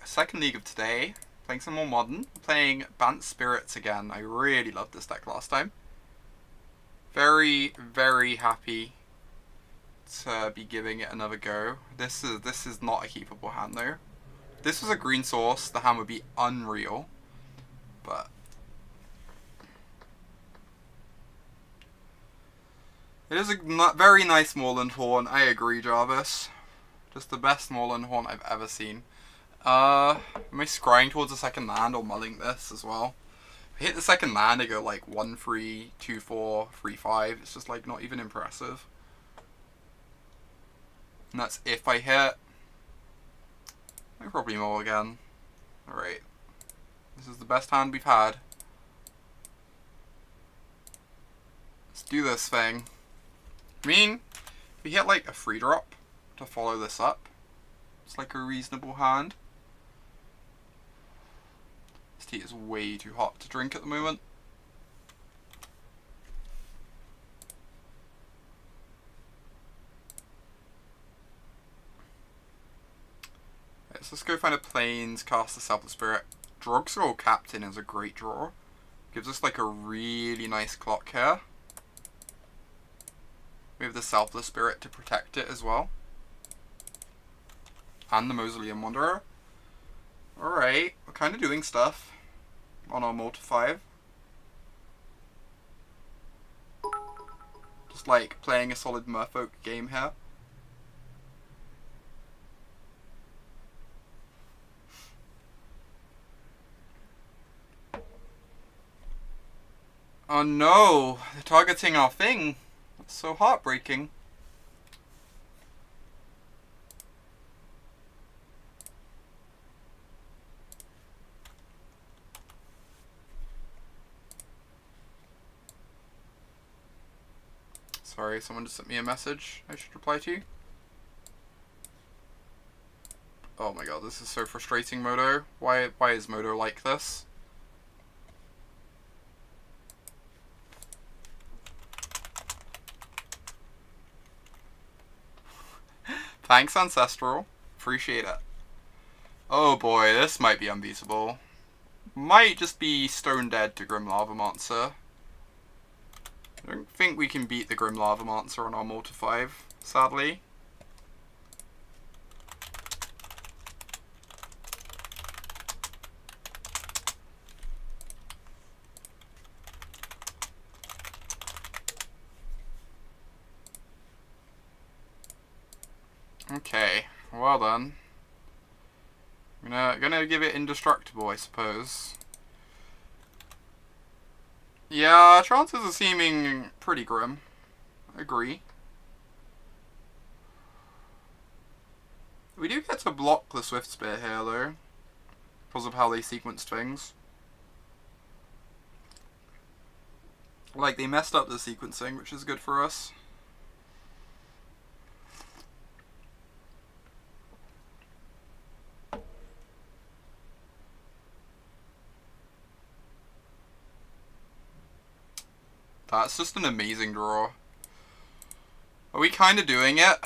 second league of today. Playing some more modern. Playing Bant Spirits again. I really loved this deck last time. Very, very happy to be giving it another go. This is not a keepable hand though. If this was a green source, the hand would be unreal. But it is a very nice Moorland Haunt. I agree, Jarvis. Just the best Moorland Haunt I've ever seen. Am I scrying towards the second land or mulling this as well? If I hit the second land, I go like 1-3, 2-4, 3-5. It's just like not even impressive. And that's if I hit. I probably mull again. Alright. This is the best hand we've had. Let's do this thing. I mean, if we hit like a free drop to follow this up, it's like a reasonable hand. This tea is way too hot to drink at the moment. Right, so let's go find a plains, cast the Selfless Spirit. Drogskol Captain is a great draw. Gives us like a really nice clock here. We have the Selfless Spirit to protect it as well. And the Mausoleum Wanderer. Alright, we're kind of doing stuff on our Multi 5. Just like playing a solid Merfolk game here. Oh no, they're targeting our thing. That's so heartbreaking. Sorry, someone just sent me a message I should reply to. Oh my god, this is so frustrating, Modo. Why is Modo like this? Thanks, Ancestral. Appreciate it. Oh boy, this might be unbeatable. Might just be stone dead to Grim Lava Monster. I don't think we can beat the Grim Lava Monster on our Multi 5, sadly. Okay, well then. I'm gonna give it indestructible, I suppose. Yeah, chances are seeming pretty grim. I agree. We do get to block the Swift Spear here, though, because of how they sequenced things. Like, they messed up the sequencing, which is good for us. That's just an amazing draw. Are we kind of doing it?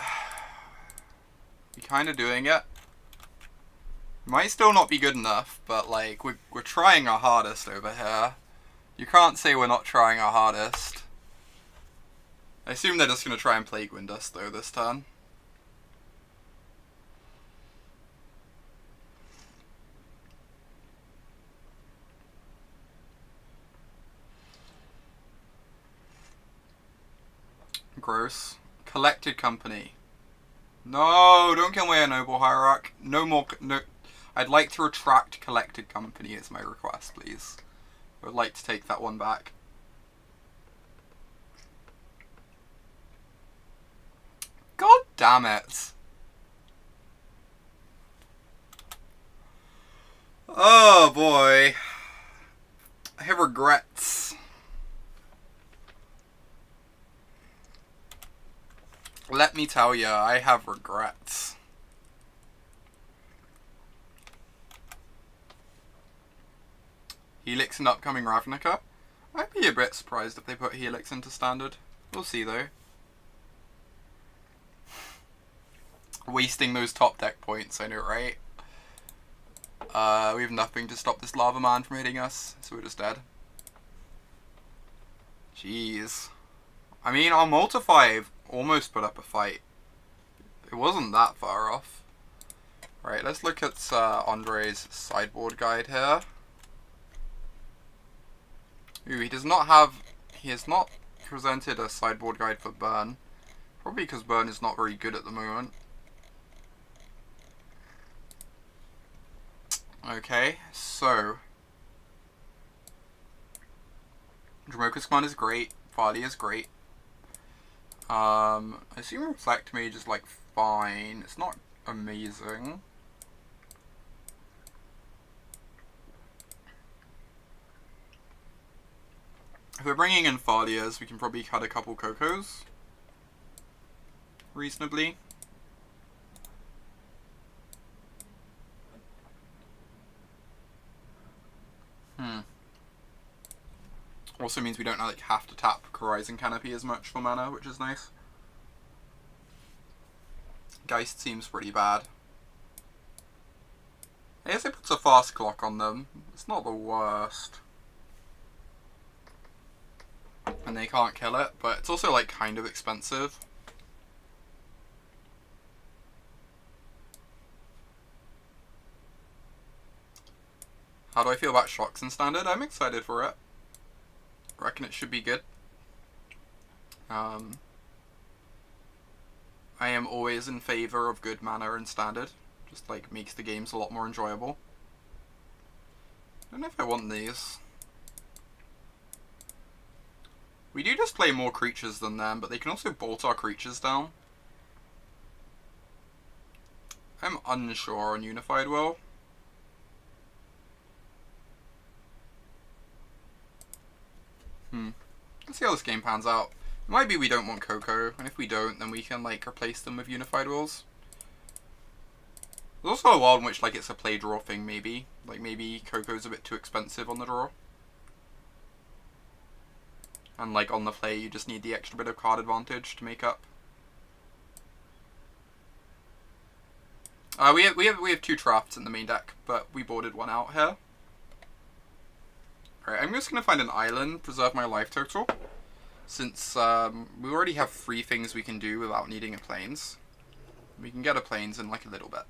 We kind of doing it? Might still not be good enough, but like, we're trying our hardest over here. You can't say we're not trying our hardest. I assume they're just going to try and Plague Wind us though this turn. Gross. Collected Company. No, don't kill me a Noble Hierarch. No more. No. I'd like to retract Collected Company as my request, please. I would like to take that one back. God damn it. Oh boy. I have regrets. Let me tell ya, I have regrets. Helix and upcoming Ravnica? I'd be a bit surprised if they put Helix into standard. We'll see though. Wasting those top deck points, I know, right? We have nothing to stop this lava man from hitting us, so we're just dead. Jeez. I mean, our Multi 5 almost put up a fight. It wasn't that far off. Right, let's look at Andre's sideboard guide here. Ooh, he has not presented a sideboard guide for Burn. Probably because Burn is not very good at the moment. Okay, so Dromoka's command is great, Thalia is great. I assume Reflector Mage is like fine, it's not amazing. If we're bringing in Thalias, we can probably cut a couple Cocos reasonably. Also means we don't like have to tap Horizon Canopy as much for mana, which is nice. Geist seems pretty bad. I guess it puts a fast clock on them. It's not the worst. And they can't kill it, but it's also like kind of expensive. How do I feel about shocks in standard? I'm excited for it. I reckon it should be good. I am always in favour of good mana in standard. Just like makes the games a lot more enjoyable. I don't know if I want these. We do just play more creatures than them, but they can also bolt our creatures down. I'm unsure on Unified Will. Let's see how this game pans out. It might be we don't want Coco, and if we don't, then we can like replace them with Unified Wills. There's also a world in which like it's a play draw thing, maybe. Like maybe Coco's a bit too expensive on the draw. And like on the play you just need the extra bit of card advantage to make up. We have two Trafts in the main deck, but we boarded one out here. Alright, I'm just going to find an island, preserve my life total, since we already have 3 things we can do without needing a plains. We can get a plains in like a little bit.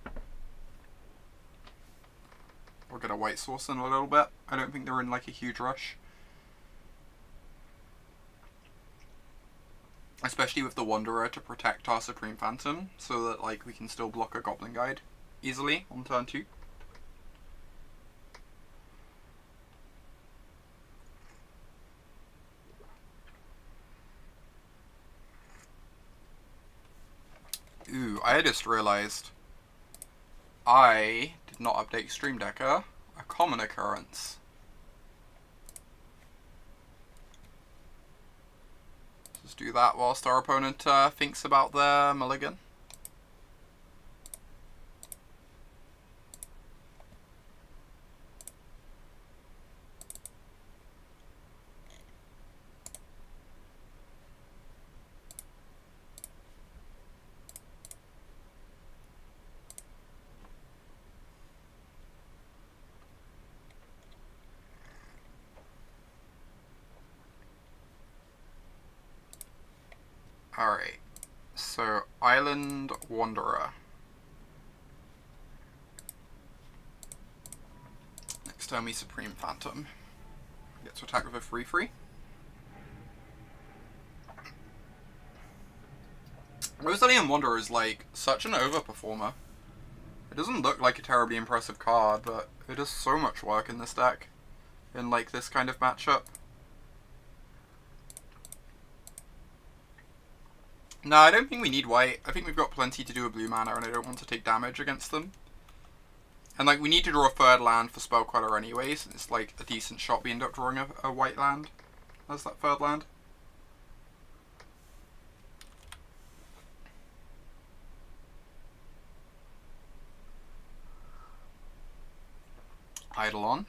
We'll get a white source in a little bit. I don't think they're in like a huge rush. Especially with the Wanderer to protect our Supreme Phantom, so that like we can still block a Goblin Guide easily on turn 2. Ooh, I just realised I did not update Stream Decker, a common occurrence. Just do that whilst our opponent thinks about their mulligan. Alright, so Island Wanderer. Next turn we Supreme Phantom. Get to attack with a 3/3. Mausoleum Wanderer is like such an overperformer. It doesn't look like a terribly impressive card, but it does so much work in this deck. In like this kind of matchup. No, I don't think we need white. I think we've got plenty to do with blue mana, and I don't want to take damage against them. And like, we need to draw a 3rd land for Spell Queller anyway, so it's like a decent shot we end up drawing a white land as that 3rd land. Eidolon.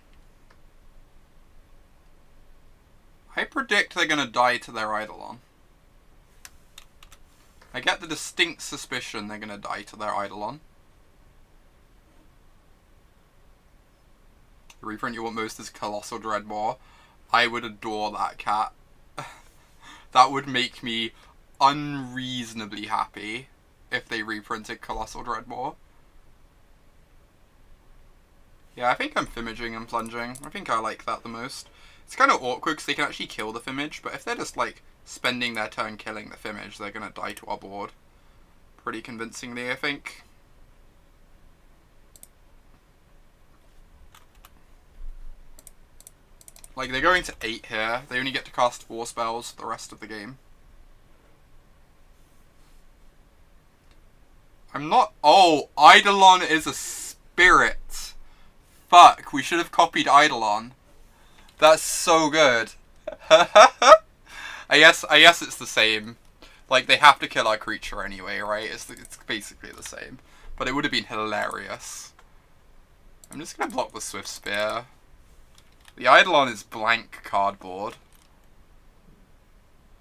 I predict they're going to die to their Eidolon. I get the distinct suspicion they're going to die to their Eidolon. The reprint you want most is Colossal Dreadmaw. I would adore that cat. That would make me unreasonably happy if they reprinted Colossal Dreadmaw. Yeah, I think I'm Fimaging and Plunging. I think I like that the most. It's kind of awkward because they can actually kill the Fimage, but if they're just, like, spending their turn killing the Fimage, they're going to die to our board. Pretty convincingly, I think. Like, they're going to 8 here. They only get to cast 4 spells the rest of the game. I'm not... Oh, Eidolon is a spirit. Fuck, we should have copied Eidolon. That's so good. I guess it's the same. Like, they have to kill our creature anyway, right? It's basically the same. But it would have been hilarious. I'm just going to block the Swift Spear. The Eidolon is blank cardboard.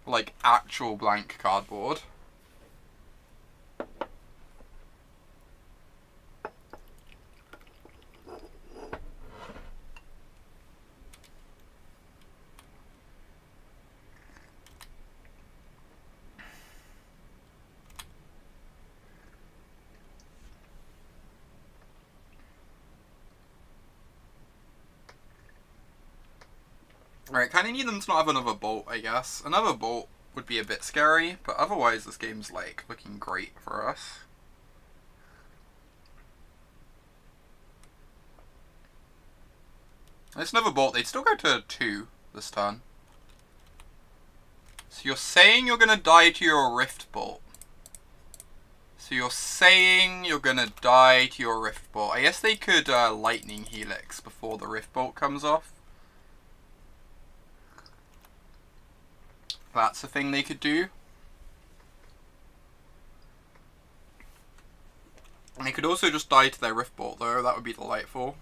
Like, actual blank cardboard. Alright, kind of need them to not have another bolt, I guess. Another bolt would be a bit scary, but otherwise this game's, like, looking great for us. It's another bolt. They'd still go to 2 this turn. So you're saying you're gonna die to your Rift Bolt. So you're saying you're gonna die to your Rift Bolt. I guess they could Lightning Helix before the Rift Bolt comes off. That's a thing they could do. And they could also just die to their Rift Bolt, though. That would be delightful.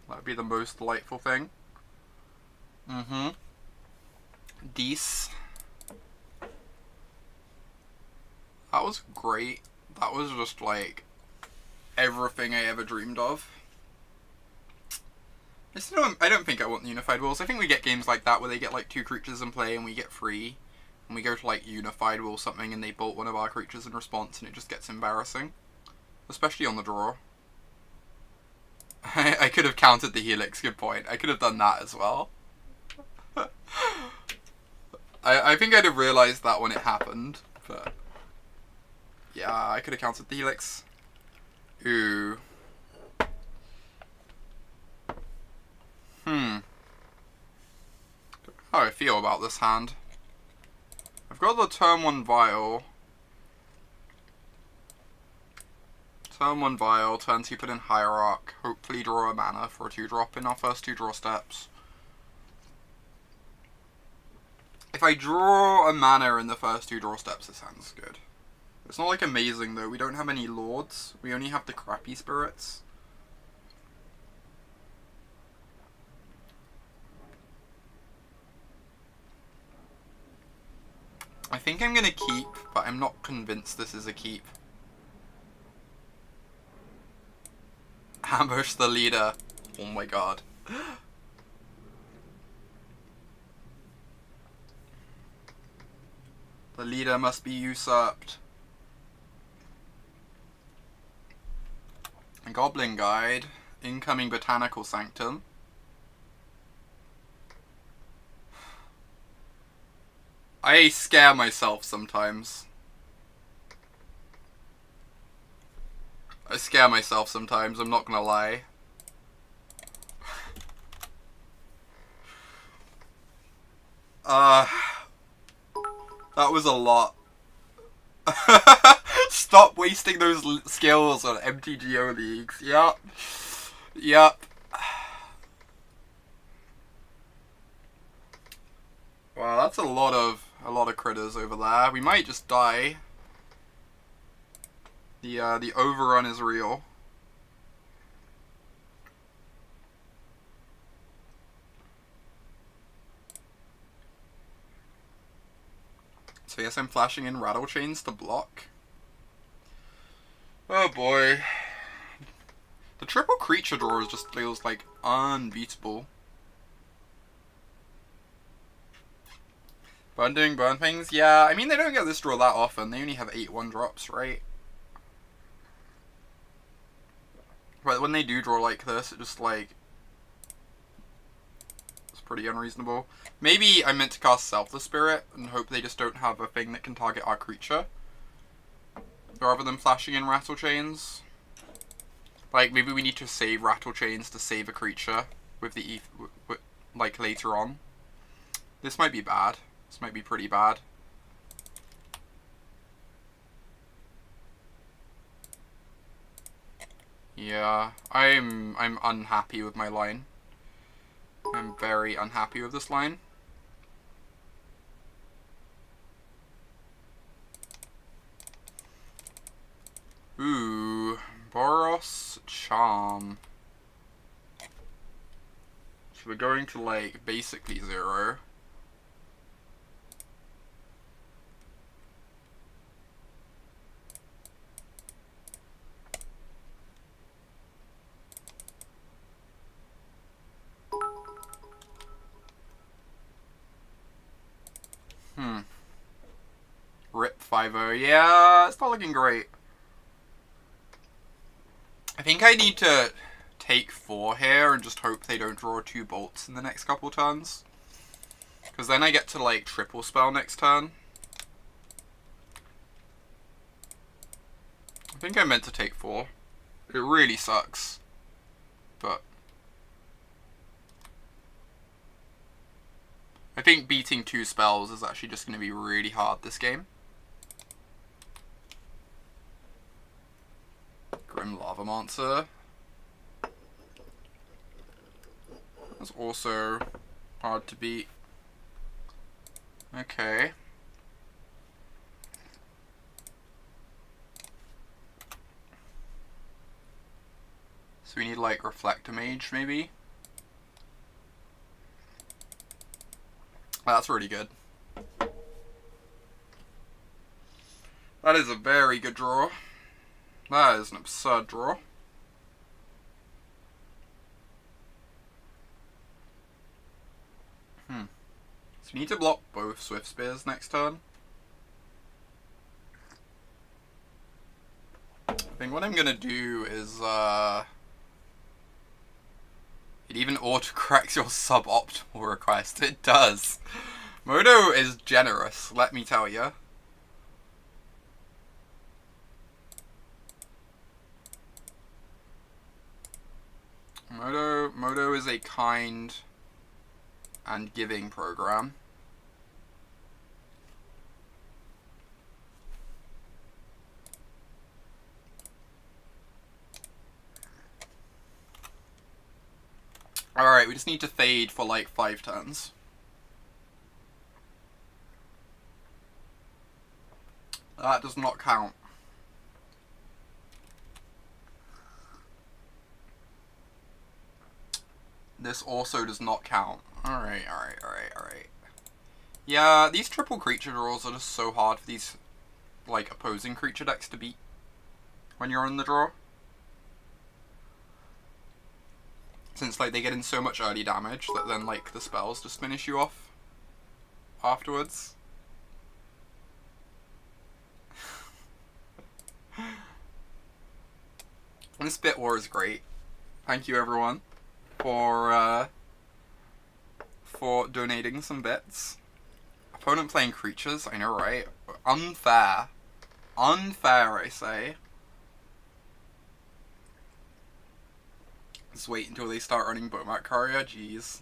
That would be the most delightful thing. Dees. That was great. That was just, like, everything I ever dreamed of. I don't think I want the Unified Wills. I think we get games like that where they get, like, 2 creatures in play and we get 3. And we go to, like, Unified Will something and they bolt one of our creatures in response and it just gets embarrassing. Especially on the draw. I could have countered the Helix, good point. I could have done that as well. I think I'd have realised that when it happened, but... Yeah, I could have countered the Helix. Ooh. How I feel about this hand. I've got the turn 1 Vial. Turn 1 Vial, turn 2 put in Hierarch. Hopefully draw a mana for a 2-drop in our first 2 draw steps. If I draw a mana in the first 2 draw steps, this hand's good. It's not like amazing though, we don't have any lords. We only have the crappy spirits. I think I'm gonna keep, but I'm not convinced this is a keep. Ambush the leader. Oh my god. The leader must be usurped. Goblin Guide. Incoming Botanical Sanctum. I scare myself sometimes. I scare myself sometimes, I'm not gonna lie. That was a lot. Stop wasting those skills on MTGO leagues. Yup. Yup. Wow, that's a lot of critters over there. We might just die. The overrun is real. So yes, I'm flashing in Rattlechains to block. Oh boy. The The triple creature draw just feels like unbeatable. Burn doing burn things? Yeah, I mean they don't get this draw that often. They only have 8 1-drops, right? But when they do draw like this, it just like... it's pretty unreasonable. Maybe I meant to cast Selfless Spirit and hope they just don't have a thing that can target our creature. Rather than flashing in Rattlechains. Like, maybe we need to save Rattlechains to save a creature with the like, later on. This might be bad. This might be pretty bad. Yeah, I'm unhappy with my line. I'm very unhappy with this line. Ooh, Boros Charm. So we're going to, like, basically 0. Rip 5-0. Yeah, it's not looking great. I think I need to take 4 here and just hope they don't draw 2 bolts in the next couple turns. Because then I get to, like, triple spell next turn. I think I meant to take 4. It really sucks. But I think beating 2 spells is actually just going to be really hard this game. Grim Lava Monster. That's also hard to beat. Okay. So we need, like, Reflector Mage, maybe? That's really good. That is a very good draw. That is an absurd draw. So we need to block both Swift Spears next turn. I think what I'm gonna do is, it even autocorrects your suboptimal request. It does. Modo is generous, let me tell you. Modo is a kind and giving program. Alright, we just need to fade for like 5 turns. That does not count. This also does not count. Alright. Yeah, these triple creature draws are just so hard for these, like, opposing creature decks to beat when you're in the draw. Since, like, they get in so much early damage that then, like, the spells just finish you off afterwards. This bit war is great. Thank you, everyone, for donating some bits. Opponent playing creatures, I know, right? Unfair. Unfair, I say. Just wait until they start running Bomat Courier, jeez.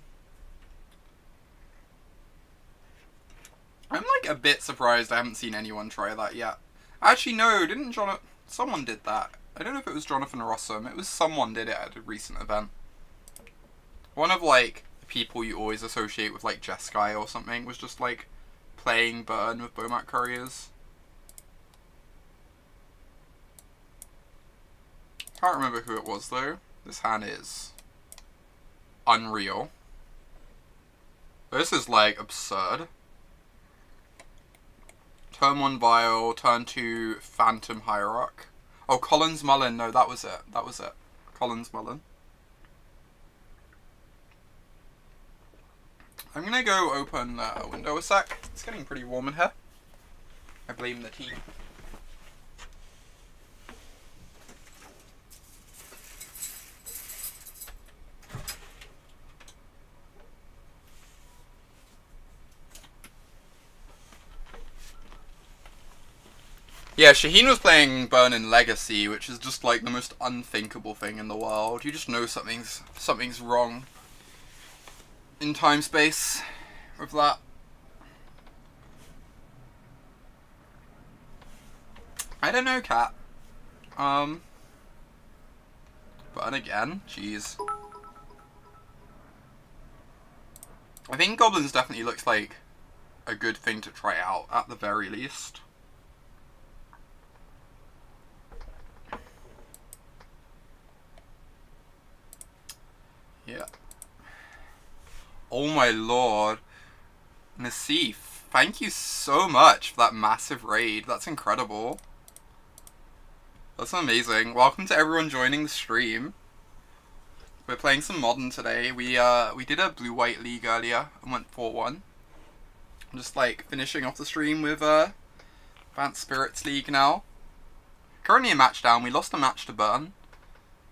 I'm like a bit surprised I haven't seen anyone try that yet. Actually, no, didn't Jonathan... Someone did that. I don't know if it was Jonathan Rossum. It was someone did it at a recent event. One of, like, the people you always associate with, like, Jeskai or something was just, like, playing Burn with Bomat Couriers. Can't remember who it was, though. This hand is unreal. This is, like, absurd. Turn 1 Vial, turn 2 Phantom Hierarch. Oh, Collins Mullen, no, that was it. That was it. Colin's Mullen. I'm gonna go open a window a sec. It's getting pretty warm in here. I blame the tea. Yeah, Shaheen was playing Burn in Legacy, which is just like the most unthinkable thing in the world. You just know something's wrong in time space with that. I don't know, Cat. Burn again? Jeez. I think Goblins definitely looks like a good thing to try out, at the very least. Yeah. Oh my lord. Nassif, thank you so much for that massive raid. That's incredible. That's amazing. Welcome to everyone joining the stream. We're playing some Modern today. We did a blue-white league earlier and went 4-1. I'm just like finishing off the stream with Bant Spirits League now. Currently a match down. We lost a match to Burn.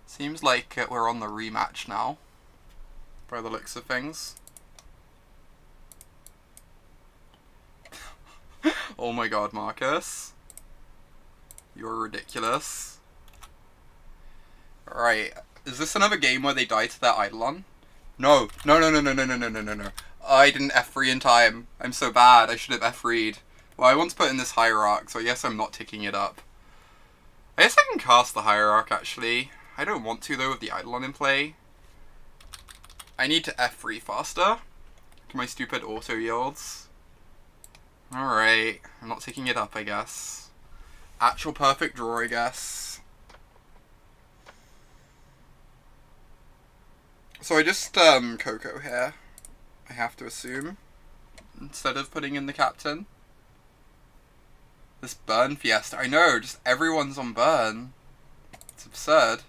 Seems like we're on the rematch now, by the looks of things. Oh my god, Marcus. You're ridiculous. Alright, is this another game where they die to their Eidolon? No. No. I didn't F3 in time. I'm so bad, I should have F3'd. Well, I want to put in this Hierarch, so I guess I'm not ticking it up. I guess I can cast the Hierarch, actually. I don't want to, though, with the Eidolon in play. I need to F3 faster. To my stupid auto yields. Alright, I'm not ticking it up, I guess. Actual perfect draw, I guess. So I just, Coco here, I have to assume, instead of putting in the captain. This Burn Fiesta, I know, just everyone's on Burn. It's absurd.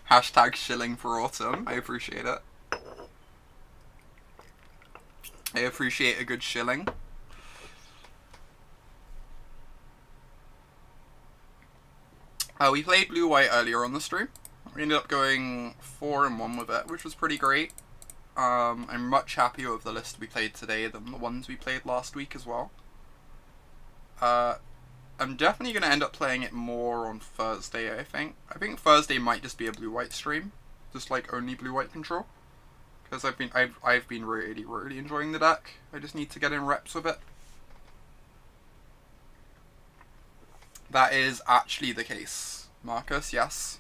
Hashtag shilling for autumn. I appreciate it. I appreciate a good shilling. We played blue-white earlier on the stream. We ended up going 4-1 with it, which was pretty great. I'm much happier with the list we played today than the ones we played last week as well. I'm definitely going to end up playing it more on Thursday, I think. I think Thursday might just be a blue-white stream. Just like only blue-white control. Because I've been really enjoying the deck. I just need to get in reps with it. That is actually the case, Marcus, yes.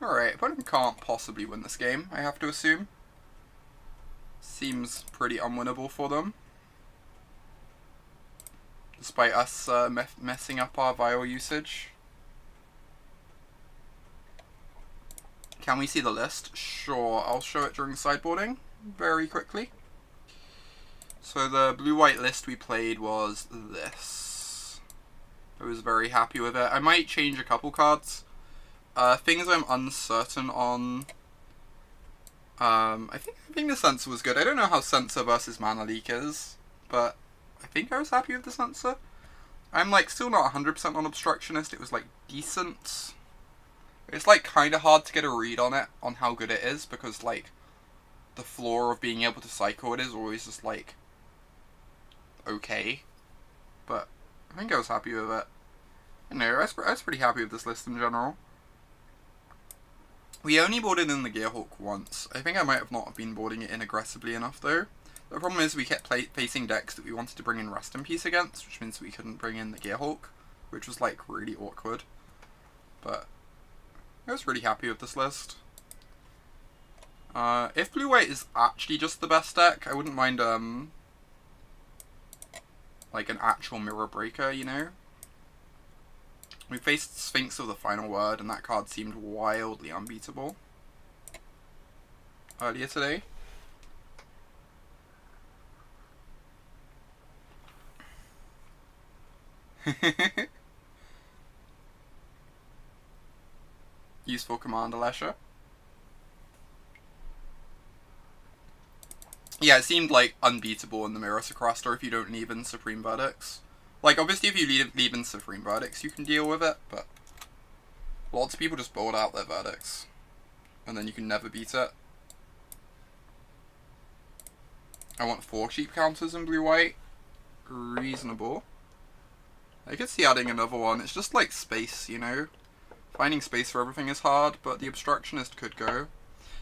Alright, opponent can't possibly win this game, I have to assume. Seems pretty unwinnable for them. Despite us messing up our vial usage. Can we see the list? Sure, I'll show it during sideboarding very quickly. So the blue-white list we played was this. I was very happy with it. I might change a couple cards. Things I'm uncertain on. I think the Censor was good. I don't know how Censor versus Mana Leak is, but I think I was happy with the Censor. I'm like still not 100% on Obstructionist. It was like decent. It's like kind of hard to get a read on it, on how good it is, because like the floor of being able to cycle it is always just like okay. But I think I was happy with it. You know, I was pretty happy with this list in general. We only boarded in the Gearhawk once. I think I might have not been boarding it in aggressively enough though. The problem is we kept facing decks that we wanted to bring in Rest in Peace against, which means we couldn't bring in the Gearhawk, which was like really awkward. But I was really happy with this list. If blue-white is actually just the best deck, I wouldn't mind like an actual Mirror Breaker, you know? We faced Sphinx of the Final Word, and that card seemed wildly unbeatable earlier today. Useful command, Alesha. Yeah, it seemed like unbeatable in the Mirror Secraster if you don't leave in Supreme Verdicts. Like, obviously if you leave in Supreme Verdicts you can deal with it, but lots of people just board out their verdicts. And then you can never beat it. I want 4 cheap counters in blue-white. Reasonable. I could see adding another one. It's just like space, you know? Finding space for everything is hard, but the Obstructionist could go.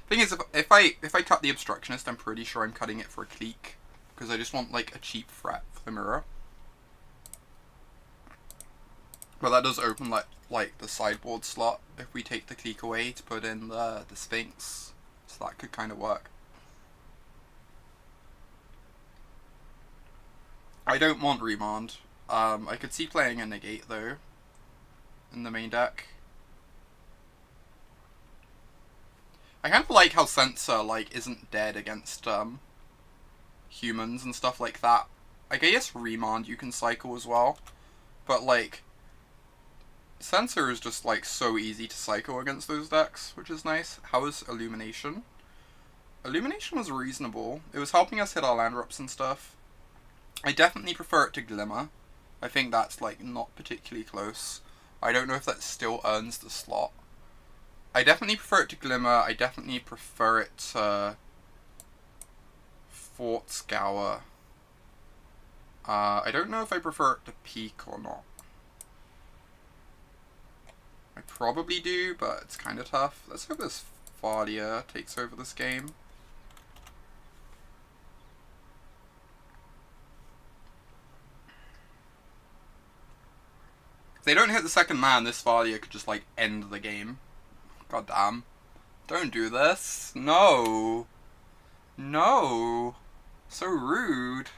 Thing is, if I cut the Obstructionist, I'm pretty sure I'm cutting it for a clique. Because I just want like a cheap threat for the mirror. But that does open like the sideboard slot if we take the clique away to put in the Sphinx. So that could kind of work. I don't want Remand. I could see playing a Negate though in the main deck. I kind of like how Censor like isn't dead against humans and stuff like that. I guess Remand you can cycle as well, but like Censor is just like so easy to cycle against those decks, which is nice. How is Illumination? Illumination was reasonable. It was helping us hit our land drops and stuff. I definitely prefer it to Glimmer. I think that's like not particularly close. I don't know if that still earns the slot. I definitely prefer it to Glimmer. I definitely prefer it to Fort Scour. I don't know if I prefer it to Peak or not. I probably do, but it's kind of tough. Let's hope this Thalia takes over this game. If they don't hit the second man, this Thalia could just like end the game. God damn. Don't do this. No. No. So rude.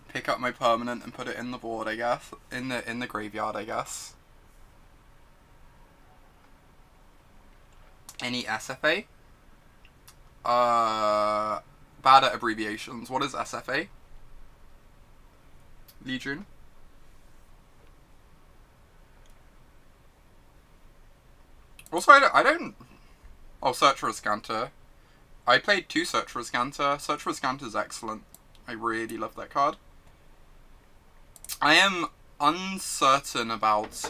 Pick up my permanent and put it in the board, I guess. In the graveyard, I guess. Any SFA? Bad at abbreviations. What is SFA? Legion? Also, I don't... Oh, Search for a Scanter. I played 2 Search for a Scanter. Search for a Scanter is excellent. I really love that card. I am uncertain about,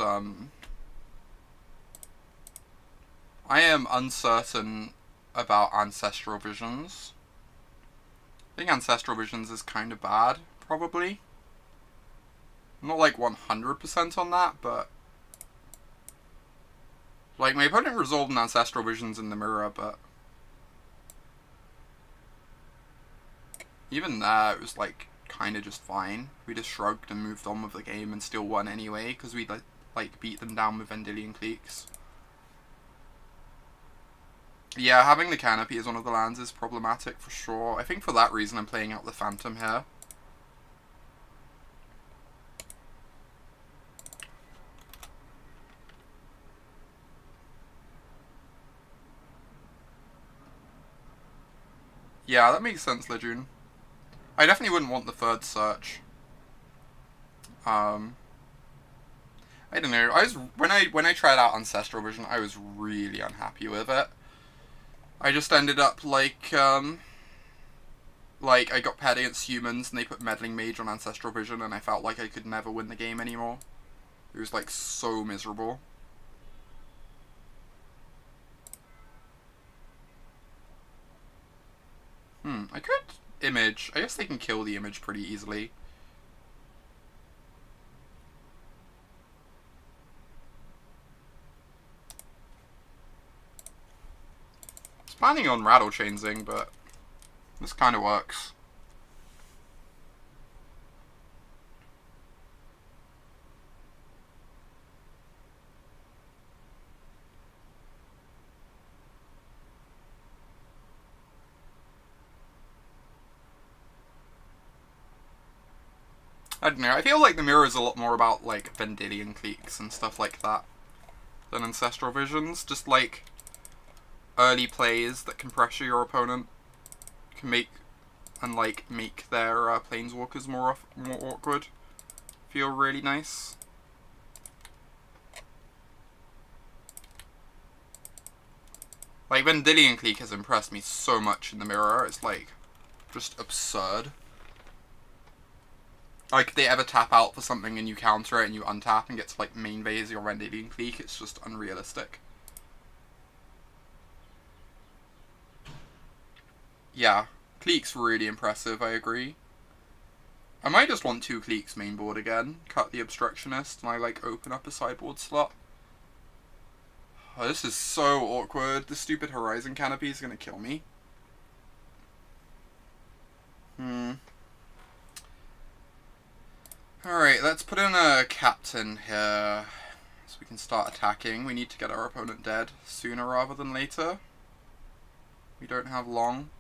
Ancestral Visions. I think Ancestral Visions is kind of bad, probably. I'm not like 100% on that, but... Like, my opponent resolved an Ancestral Visions in the mirror, but... Even there, it was like, kind of just fine. We just shrugged and moved on with the game and still won anyway, because we like beat them down with Vendilion Cliques. Yeah, having the Canopy as one of the lands is problematic for sure. I think for that reason I'm playing out the Phantom here. Yeah, that makes sense, Legion. I definitely wouldn't want the third search. I don't know. When I tried out Ancestral Vision, I was really unhappy with it. I just ended up like I got paired against humans and they put Meddling Mage on Ancestral Vision and I felt like I could never win the game anymore. It was like so miserable. I could Image. I guess they can kill the Image pretty easily. I was planning on Rattlechainsing, but this kind of works. I don't know, I feel like the mirror is a lot more about, like, Vendilion Cliques and stuff like that than Ancestral Visions. Just, like, early plays that can pressure your opponent can make and like make their planeswalkers more awkward feel really nice. Like, Vendilion Clique has impressed me so much in the mirror, it's like just absurd. Like, if they ever tap out for something and you counter it and you untap and get to like main phase your Vendilion Clique, it's just unrealistic. Yeah, Clique's really impressive, I agree. I might just want 2 Cliques mainboard again, cut the Obstructionist, and I like open up a sideboard slot. Oh, this is so awkward. This stupid Horizon Canopy is gonna kill me. Alright, let's put in a Captain here, so we can start attacking. We need to get our opponent dead sooner rather than later. We don't have long.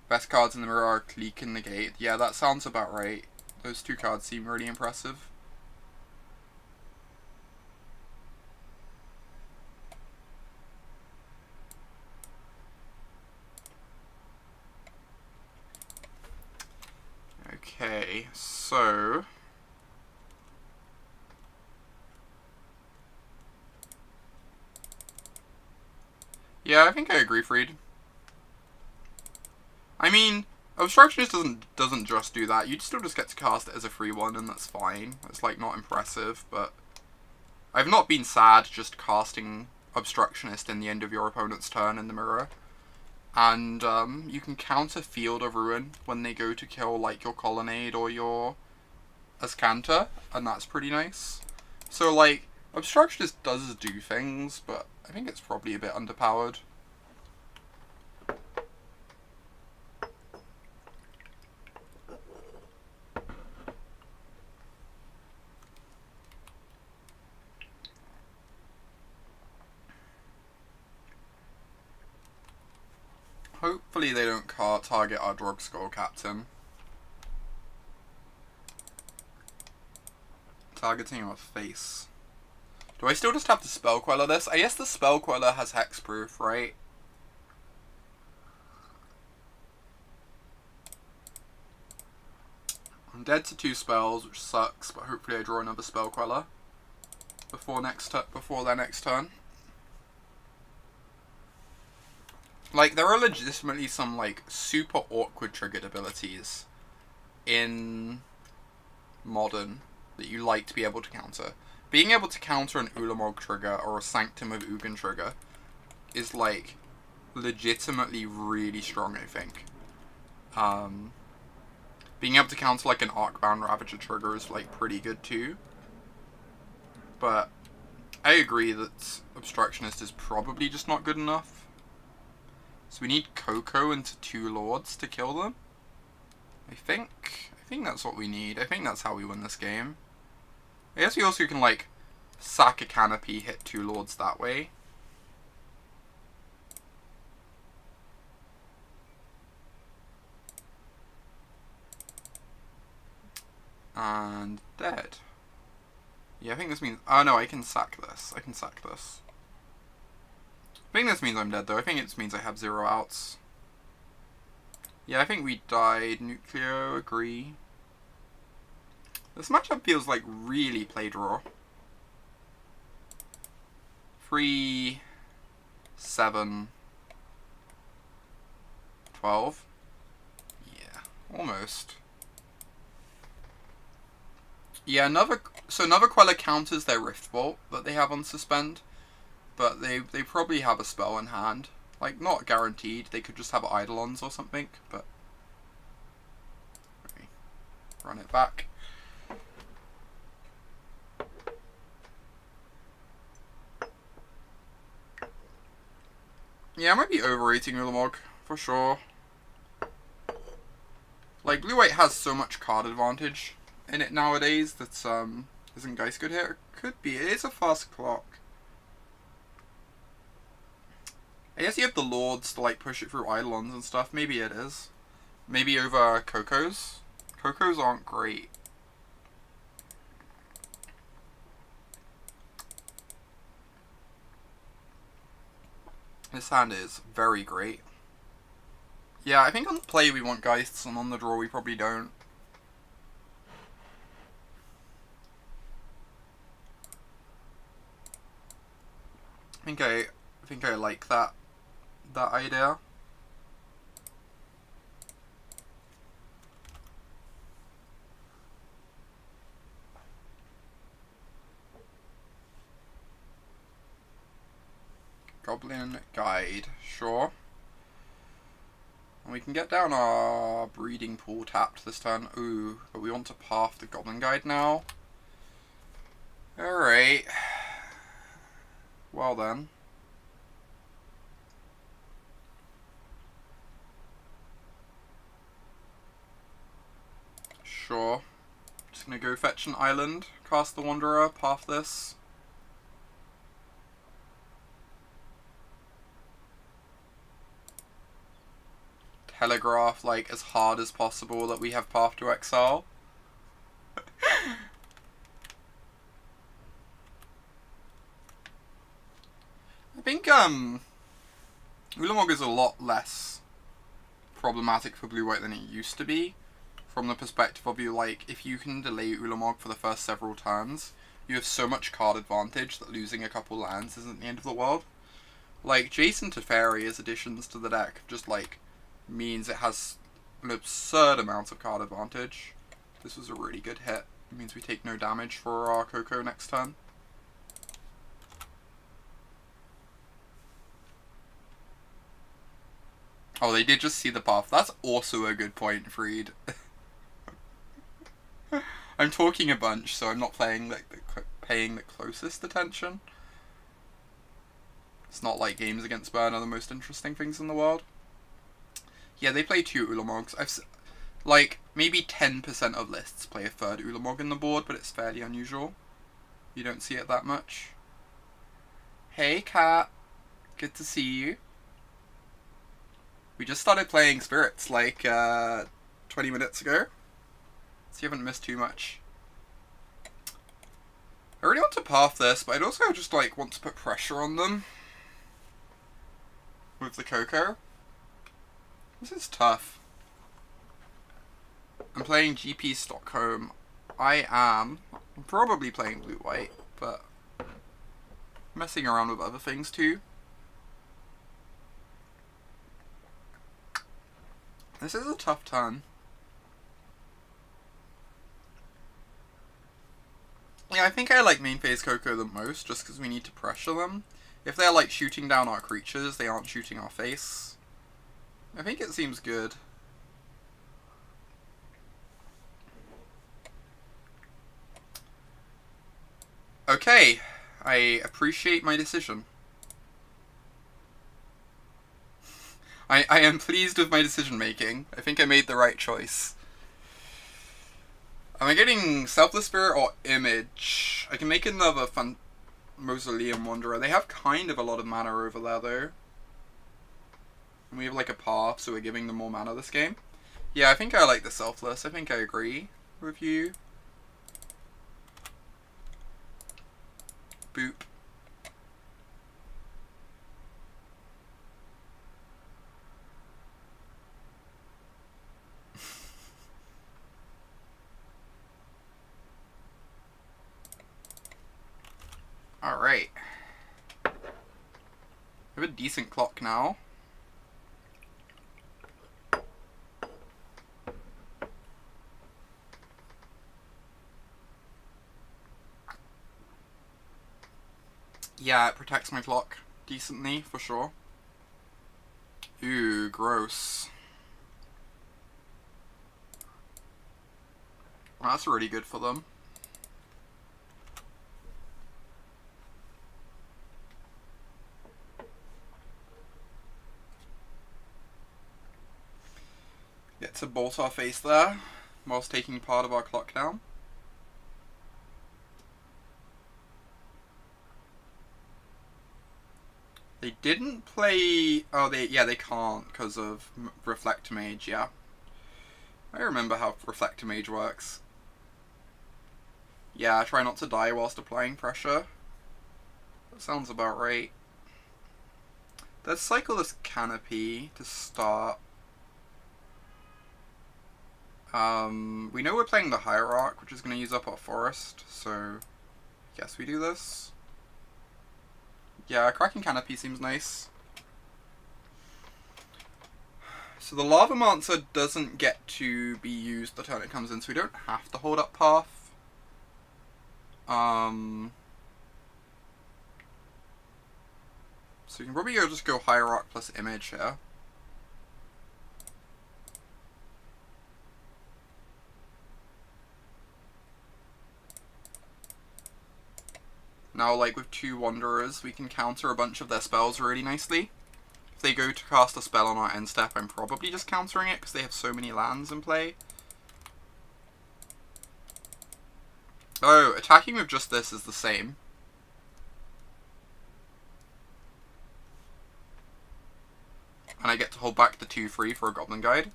Best cards in the mirror are Clique and Negate. Yeah, that sounds about right. Those 2 cards seem really impressive. Okay, so... yeah, I think I agree, Freed. I mean, Obstructionist doesn't just do that. You still just get to cast it as a free one, and that's fine. It's like not impressive, but I've not been sad just casting Obstructionist in the end of your opponent's turn in the mirror. And you can counter Field of Ruin when they go to kill like your Colonnade or your Azcanta, and that's pretty nice. So like, Obstructionist does do things, but I think it's probably a bit underpowered. Hopefully they don't target our Drogskol Captain. Targeting our face. Do I still just have to Spell Queller this? I guess the Spell Queller has hexproof, right? I'm dead to 2 spells, which sucks, but hopefully I draw another Spell Queller before their next turn. Like, there are legitimately some, like, super awkward triggered abilities in Modern that you like to be able to counter. Being able to counter an Ulamog trigger or a Sanctum of Ugin trigger is, like, legitimately really strong, I think. Being able to counter, like, an Arcbound Ravager trigger is, like, pretty good, too. But I agree that Obstructionist is probably just not good enough. So we need Coco into 2 Lords to kill them. I think that's what we need. I think that's how we win this game. I guess we also can, like, sack a Canopy, hit 2 Lords that way. And dead. Yeah, I think this means... oh no, I can sack this. I think this means I'm dead, though. I think it means I have 0 outs. Yeah, I think we died. Nucleo, agree. This matchup feels like really play draw. 3, 7, 12. Yeah, almost. Yeah, another Queller counters their Rift Bolt that they have on Suspend. But they probably have a spell in hand. Like, not guaranteed. They could just have Eidolons or something, but... okay. Run it back. Yeah, I might be overrating Ulamog, for sure. Like, Blue-White has so much card advantage in it nowadays that, isn't Geist good here? It could be. It is a fast clock. I guess you have the Lords to, like, push it through Eidolons and stuff. Maybe it is. Maybe over Cocos. Cocos aren't great. This hand is very great. Yeah, I think on the play we want Geists, and on the draw we probably don't. I think I like that idea. Goblin Guide, sure. And we can get down our breeding pool tapped this turn. Ooh, but we want to path the Goblin Guide now. Alright. Well then. Sure. Just gonna go fetch an island, cast the Wanderer, path this. Telegraph like as hard as possible that we have path to Exile. I think Ulamog is a lot less problematic for blue-white than it used to be. From the perspective of you, like, if you can delay Ulamog for the first several turns, you have so much card advantage that losing a couple lands isn't the end of the world. Like, Jason Teferi's additions to the deck just, like, means it has an absurd amount of card advantage. This was a really good hit. It means we take no damage for our Coco next turn. Oh, they did just see the path. That's also a good point, Freed. I'm talking a bunch, so I'm not paying the closest attention. It's not like games against Burn are the most interesting things in the world. Yeah, they play 2 Ulamogs. Like, maybe 10% of lists play a 3rd Ulamog in the board, but it's fairly unusual. You don't see it that much. Hey, Cat. Good to see you. We just started playing Spirits, like, 20 minutes ago. So you haven't missed too much. I really want to path this, but I'd also just, like, want to put pressure on them. With the Coco. This is tough. I'm playing GP Stockholm. I'm probably playing blue-white, but messing around with other things too. This is a tough turn. Yeah, I think I like main phase Coco the most, just because we need to pressure them. If they're like shooting down our creatures, they aren't shooting our face. I think it seems good. Okay, I appreciate my decision. I am pleased with my decision making. I think I made the right choice. Am I getting Selfless Spirit or Image? I can make another Mausoleum Wanderer. They have kind of a lot of mana over there though. And we have like a path, so we're giving them more mana this game. Yeah, I think I like the Selfless. I think I agree with you. Boop. Alright. We have a decent clock now. Yeah, it protects my clock decently, for sure. Ooh, gross. Well, that's really good for them. Get to bolt our face there, whilst taking part of our clock down. They didn't play... Oh, they can't because of Reflector Mage, yeah. I remember how Reflector Mage works. Yeah, try not to die whilst applying pressure. That sounds about right. Let's cycle this Canopy to start. We know we're playing the Hierarch, which is going to use up our forest, so yes, we do this. Yeah, Cracking Canopy seems nice. So the Lavamancer doesn't get to be used the turn it comes in, so we don't have to hold up Path. So you can probably just go Hierarch plus Image here. Now, like with 2 Wanderers, we can counter a bunch of their spells really nicely. If they go to cast a spell on our end step, I'm probably just countering it because they have so many lands in play. Oh, attacking with just this is the same. And I get to hold back the 2/3 for a Goblin Guide.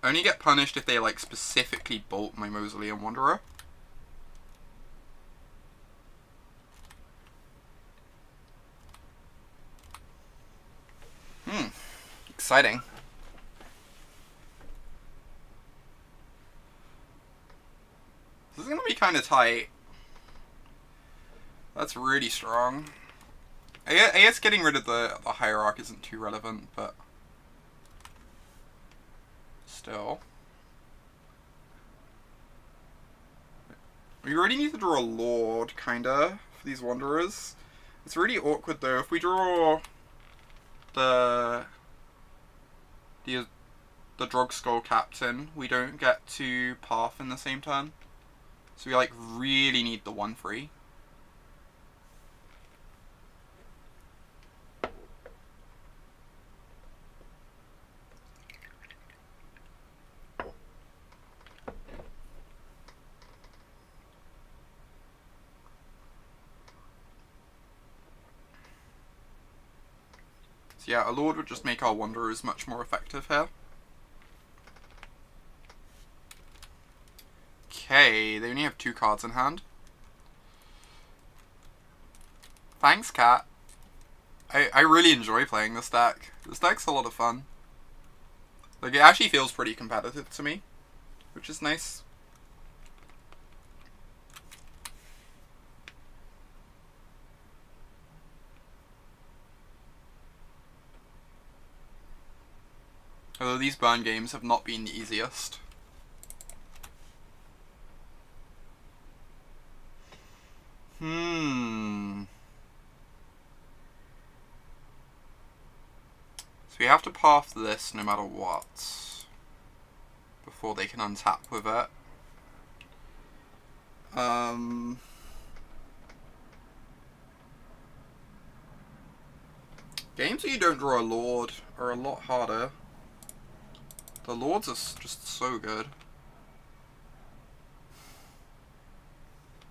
I only get punished if they like specifically bolt my Mausoleum Wanderer. Exciting. This is going to be kind of tight. That's really strong. I guess getting rid of the Hierarch isn't too relevant, but still. We already need to draw a Lord, kinda, for these Wanderers. It's really awkward though. If we draw the Drogskol Captain, we don't get to Path in the same turn. So we like really need the 1/3. So yeah, a Lord would just make our Wanderers much more effective here. Okay, they only have 2 cards in hand. Thanks, Cat. I really enjoy playing this deck. This deck's a lot of fun. Like, it actually feels pretty competitive to me, which is nice. Although these burn games have not been the easiest. So we have to path this no matter what before they can untap with it. Games where you don't draw a Lord are a lot harder. The Lords are just so good.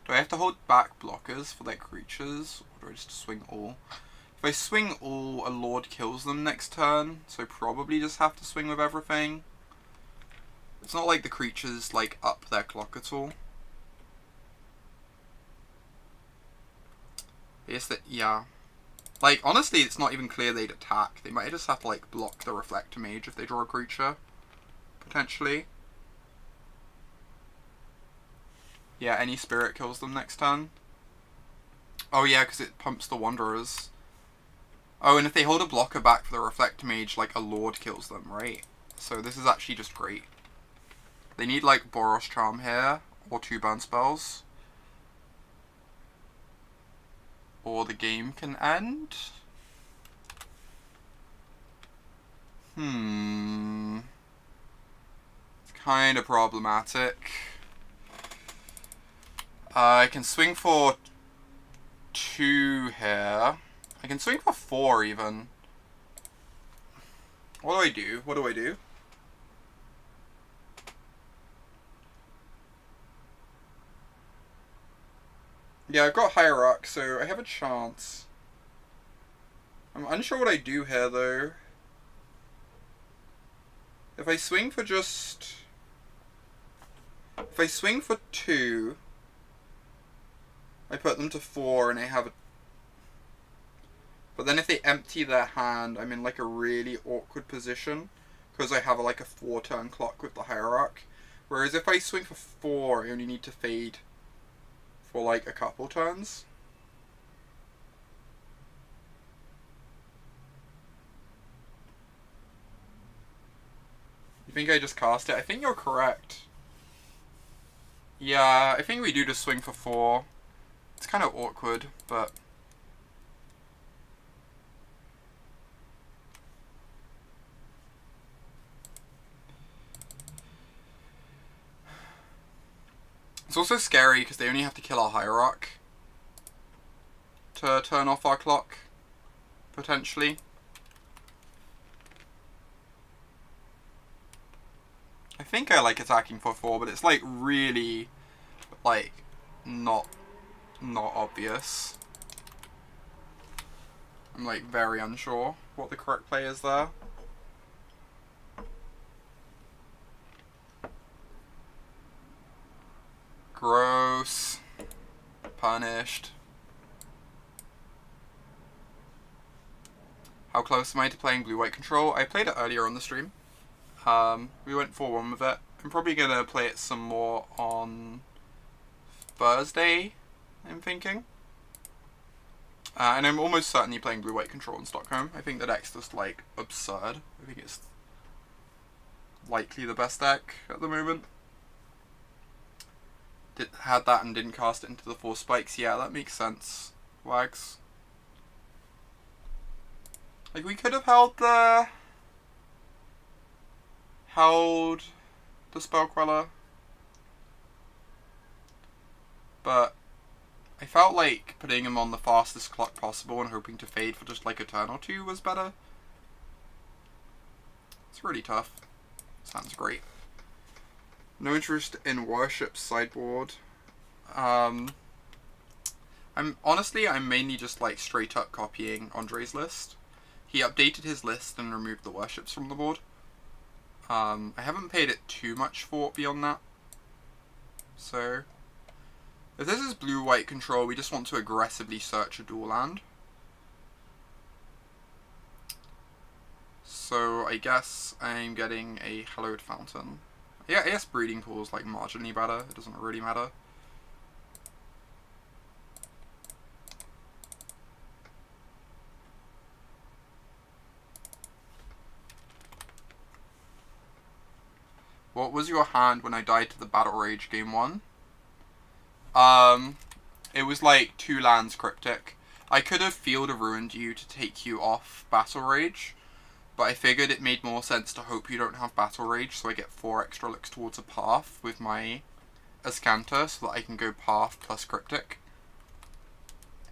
Do I have to hold back blockers for their creatures, or do I just swing all? If I swing all, a Lord kills them next turn, so I probably just have to swing with everything. It's not like the creatures like up their clock at all. I guess that, yeah. Like, honestly, it's not even clear they'd attack. They might just have to like block the Reflector Mage if they draw a creature. Potentially. Yeah, any spirit kills them next turn. Oh yeah, because it pumps the Wanderers. Oh, and if they hold a blocker back for the Reflector Mage, like a Lord kills them, right? So this is actually just great. They need like Boros Charm here, or 2 burn spells. Or the game can end. It's kind of problematic. I can swing for 2 here. I can swing for 4 even. What do I do? What do I do? Yeah, I've got Hierarch, so I have a chance. I'm unsure what I do here though. If I swing for just... If I swing for 2... I put them to 4 and I have a... But then if they empty their hand, I'm in like a really awkward position. because I have like a 4-turn clock with the Hierarch. Whereas if I swing for 4, I only need to fade for like a couple turns. You think I just cast it? I think you're correct. Yeah, I think we do just swing for 4. It's kind of awkward, but... It's also scary because they only have to kill our Hierarch to turn off our clock, potentially. I think I like attacking for 4, but it's like really, like, not obvious. I'm like very unsure what the correct play is there. Gross. Punished. How close am I to playing blue-white control? I played it earlier on the stream. We went 4-1 with it. I'm probably going to play it some more on Thursday, I'm thinking. And I'm almost certainly playing blue-white control in Stockholm. I think the deck's just, like, absurd. I think it's likely the best deck at the moment. Had that and didn't cast it into the 4 spikes. Yeah, that makes sense. Wags. Like, we could have held the Spell Queller. But I felt like putting him on the fastest clock possible and hoping to fade for just like a turn or 2 was better. It's really tough. Sounds great. No interest in worship sideboard. I'm mainly just like straight up copying Andre's list. He updated his list and removed the worships from the board. I haven't paid it too much thought beyond that. So, if this is blue-white control, we just want to aggressively search a dual land. So I guess I'm getting a Hallowed Fountain. Yeah, I guess Breeding Pool is like marginally better. It doesn't really matter. What was your hand when I died to the Battle Rage game 1? It was like 2 lands Cryptic. I could have Field of Ruined you to take you off Battle Rage, but I figured it made more sense to hope you don't have Battle Rage, so I get 4 extra looks towards a Path with my Azcanta, so that I can go Path plus Cryptic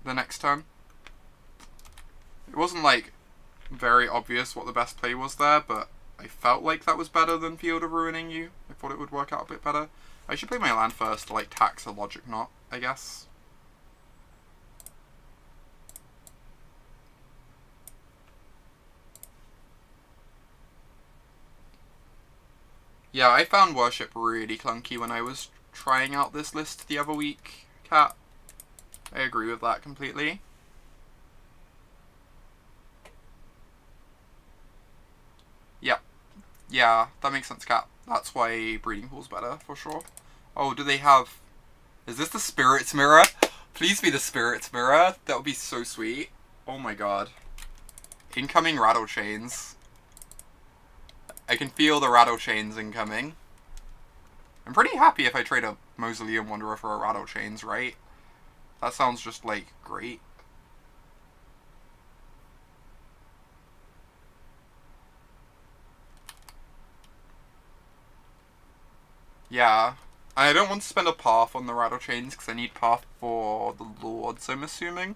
the next turn. It wasn't like very obvious what the best play was there, but I felt like that was better than Field of Ruining you. I thought it would work out a bit better. I should play my land first to like tax a Logic Knot, I guess. Yeah, I found Worship really clunky when I was trying out this list the other week, Cat. I agree with that completely. Yeah. Yeah, that makes sense, Cat. That's why Breeding Pool's better, for sure. Oh, do they have... Is this the Spirit's Mirror? Please be the Spirit's Mirror. That would be so sweet. Oh my god. Incoming Rattlechains. I can feel the Rattlechains incoming. I'm pretty happy if I trade a Mausoleum Wanderer for a Rattlechains, right? That sounds just, like, great. Yeah. I don't want to spend a Path on the Rattlechains because I need Path for the Lords, I'm assuming.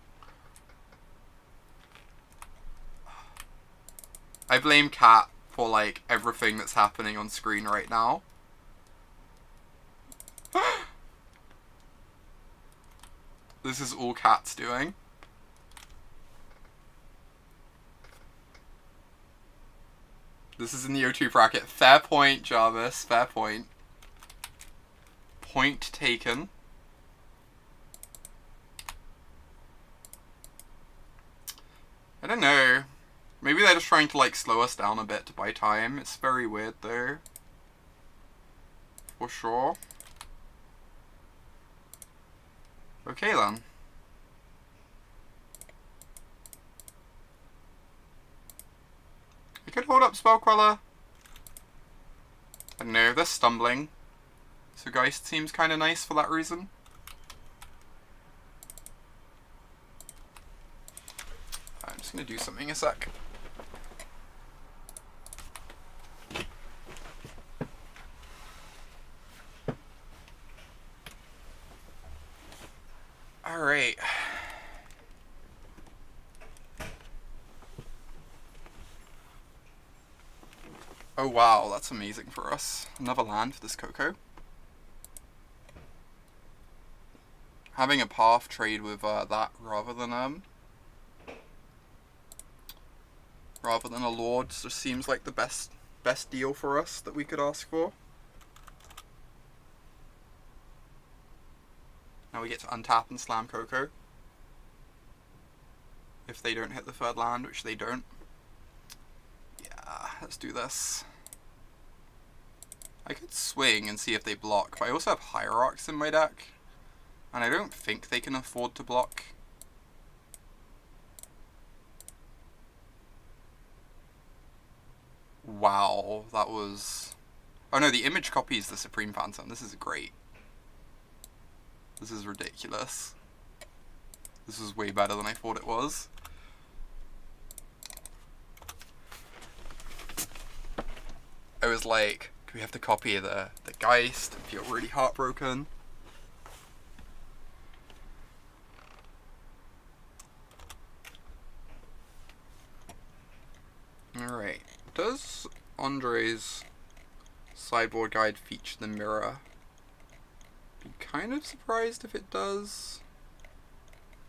I blame Cat for, like, everything that's happening on screen right now. This is all Cat's doing. This is in the O2 bracket. Fair point, Jarvis. Fair point. Point taken. I don't know. Maybe they're just trying to like slow us down a bit to buy time. It's very weird though. For sure. Okay then. I could hold up Spell Queller. I don't know, they're stumbling. So Geist seems kind of nice for that reason. I'm just going to do something a sec. Alright. Oh wow, that's amazing for us. Another land for this Coco. Having a path trade with that rather than a lord just seems like the best deal for us that we could ask for. Now we get to untap and slam Coco. If they don't hit the third land, which they don't. Yeah, let's do this. I could swing and see if they block, but I also have Hierarchs in my deck. And I don't think they can afford to block. Wow, that was... Oh no, the image copy is the Supreme Phantom. This is great. This is ridiculous. This is way better than I thought it was. I was like, do we have to copy the Geist? I feel really heartbroken. Alright. Does Andre's sideboard guide feature the mirror? Be kind of surprised if it does.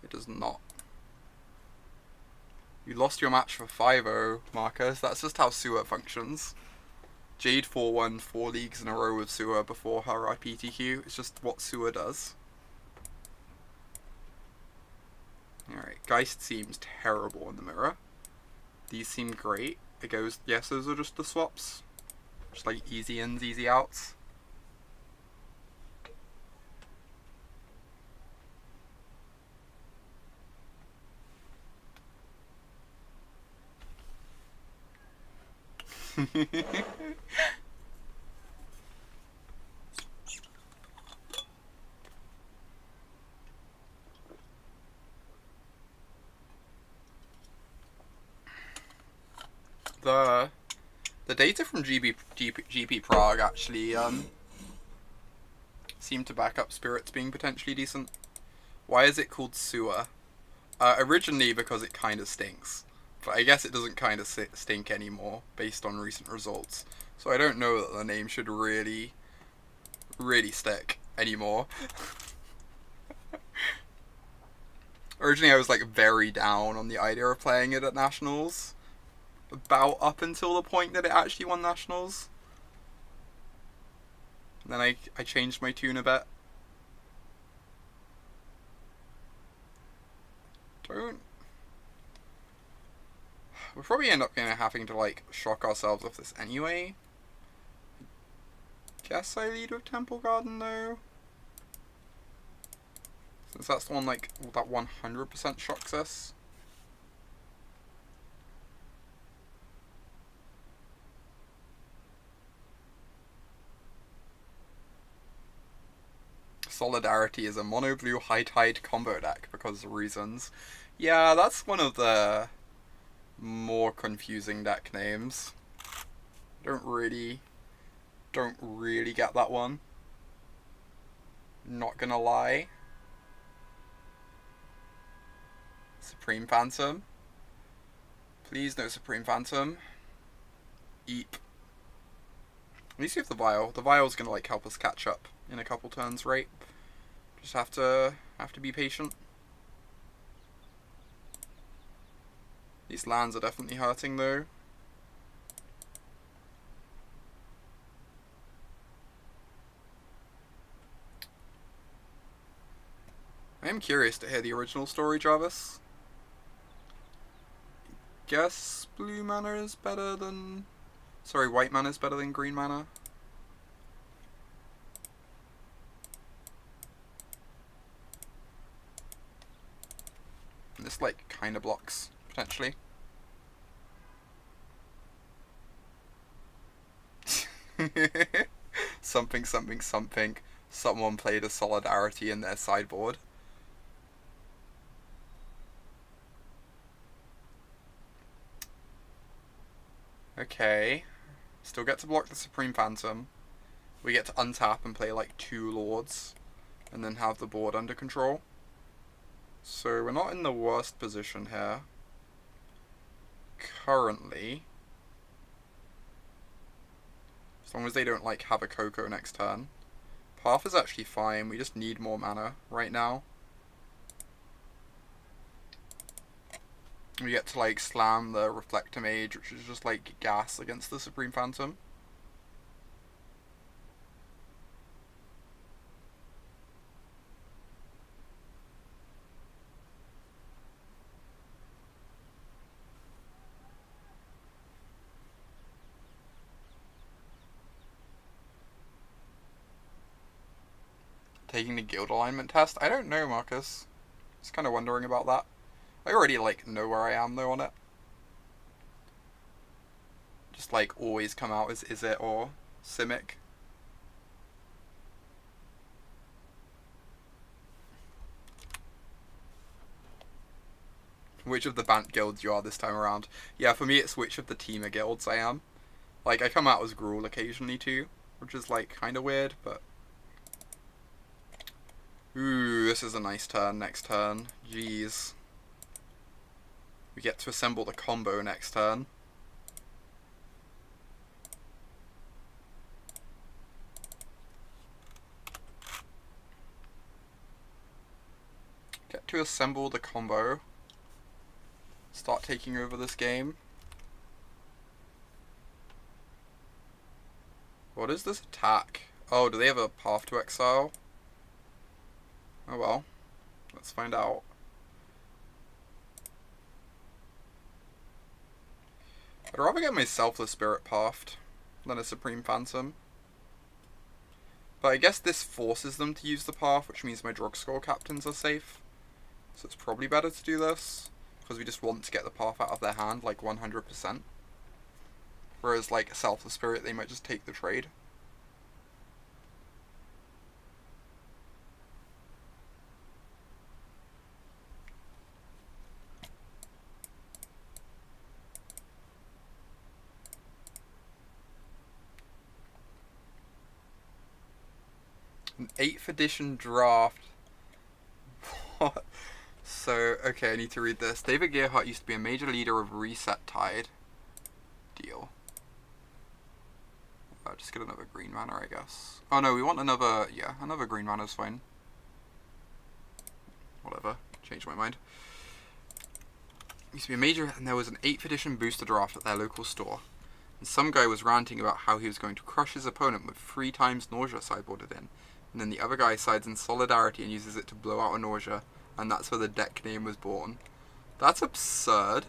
It does not. You lost your match for 5-0, Marcus. That's just how Sewer functions. Jade 4-1 4 leagues in a row with Sewer before her IPTQ. It's just what Sewer does. Alright, Geist seems terrible in the mirror. These seem great. It goes, yes, those are just the swaps. Just like easy ins, easy outs. The data from GP Prague actually seem to back up Spirits being potentially decent. Why is it called Sewer? Originally because it kind of stinks. But I guess it doesn't kind of stink anymore, based on recent results. So I don't know that the name should really stick anymore. Originally I was like very down on the idea of playing it at Nationals. About up until the point that it actually won Nationals. And then I changed my tune a bit. We'll probably end up having to like shock ourselves with this anyway. Guess I lead with Temple Garden though. Since that's the one like that 100% shocks us. Solidarity is a mono blue high tide combo deck because of reasons. Yeah, that's one of the more confusing deck names. Don't really get that one. Not gonna lie. Supreme Phantom. Please no Supreme Phantom. Eep. At least we have the Vial. The Vial's gonna like help us catch up in a couple turns, right? Just have to be patient. These lands are definitely hurting though. I am curious to hear the original story, Jarvis. guess blue mana is better than... Sorry, white mana is better than green mana. And this, like, kind of blocks, potentially. Something, something, something. Someone played a Solidarity in their sideboard. Okay. Still get to block the Supreme Phantom. We get to untap and play like 2 Lords. And then have the board under control. So we're not in the worst position here. Currently. As long as they don't like have a Coco next turn. Path is actually fine, we just need more mana right now. We get to like slam the Reflector Mage, which is just like gas against the Supreme Phantom. Taking the guild alignment test? I don't know, Marcus. Just kind of wondering about that. I already like know where I am though on it. Just like always come out as Is It or Simic. Which of the Bant guilds you are this time around? Yeah, for me it's which of the Teamer guilds I am. Like I come out as Gruul occasionally too, which is like kind of weird, but... Ooh, this is a nice turn next turn. Jeez. We get to assemble the combo next turn. Get to assemble the combo. Start taking over this game. What is this attack? Oh, do they have a path to exile? Oh well, let's find out. I'd rather get my Selfless Spirit pathed than a Supreme Phantom. But I guess this forces them to use the path, which means my Drogskol Captains are safe. So it's probably better to do this, because we just want to get the path out of their hand, like 100%. Whereas like a Selfless Spirit, they might just take the trade. An 8th edition draft. What? So, okay, I need to read this. David Gerhardt used to be a major leader of Reset Tide. Deal. Just get another green mana, I guess. Oh no, we want another, yeah, another green mana is fine. Whatever, changed my mind. Used to be a major, and there was an 8th edition booster draft at their local store. And some guy was ranting about how he was going to crush his opponent with 3 times nausea sideboarded in. And then the other guy sides in Solidarity and uses it to blow out a nausea. And that's where the deck name was born. That's absurd.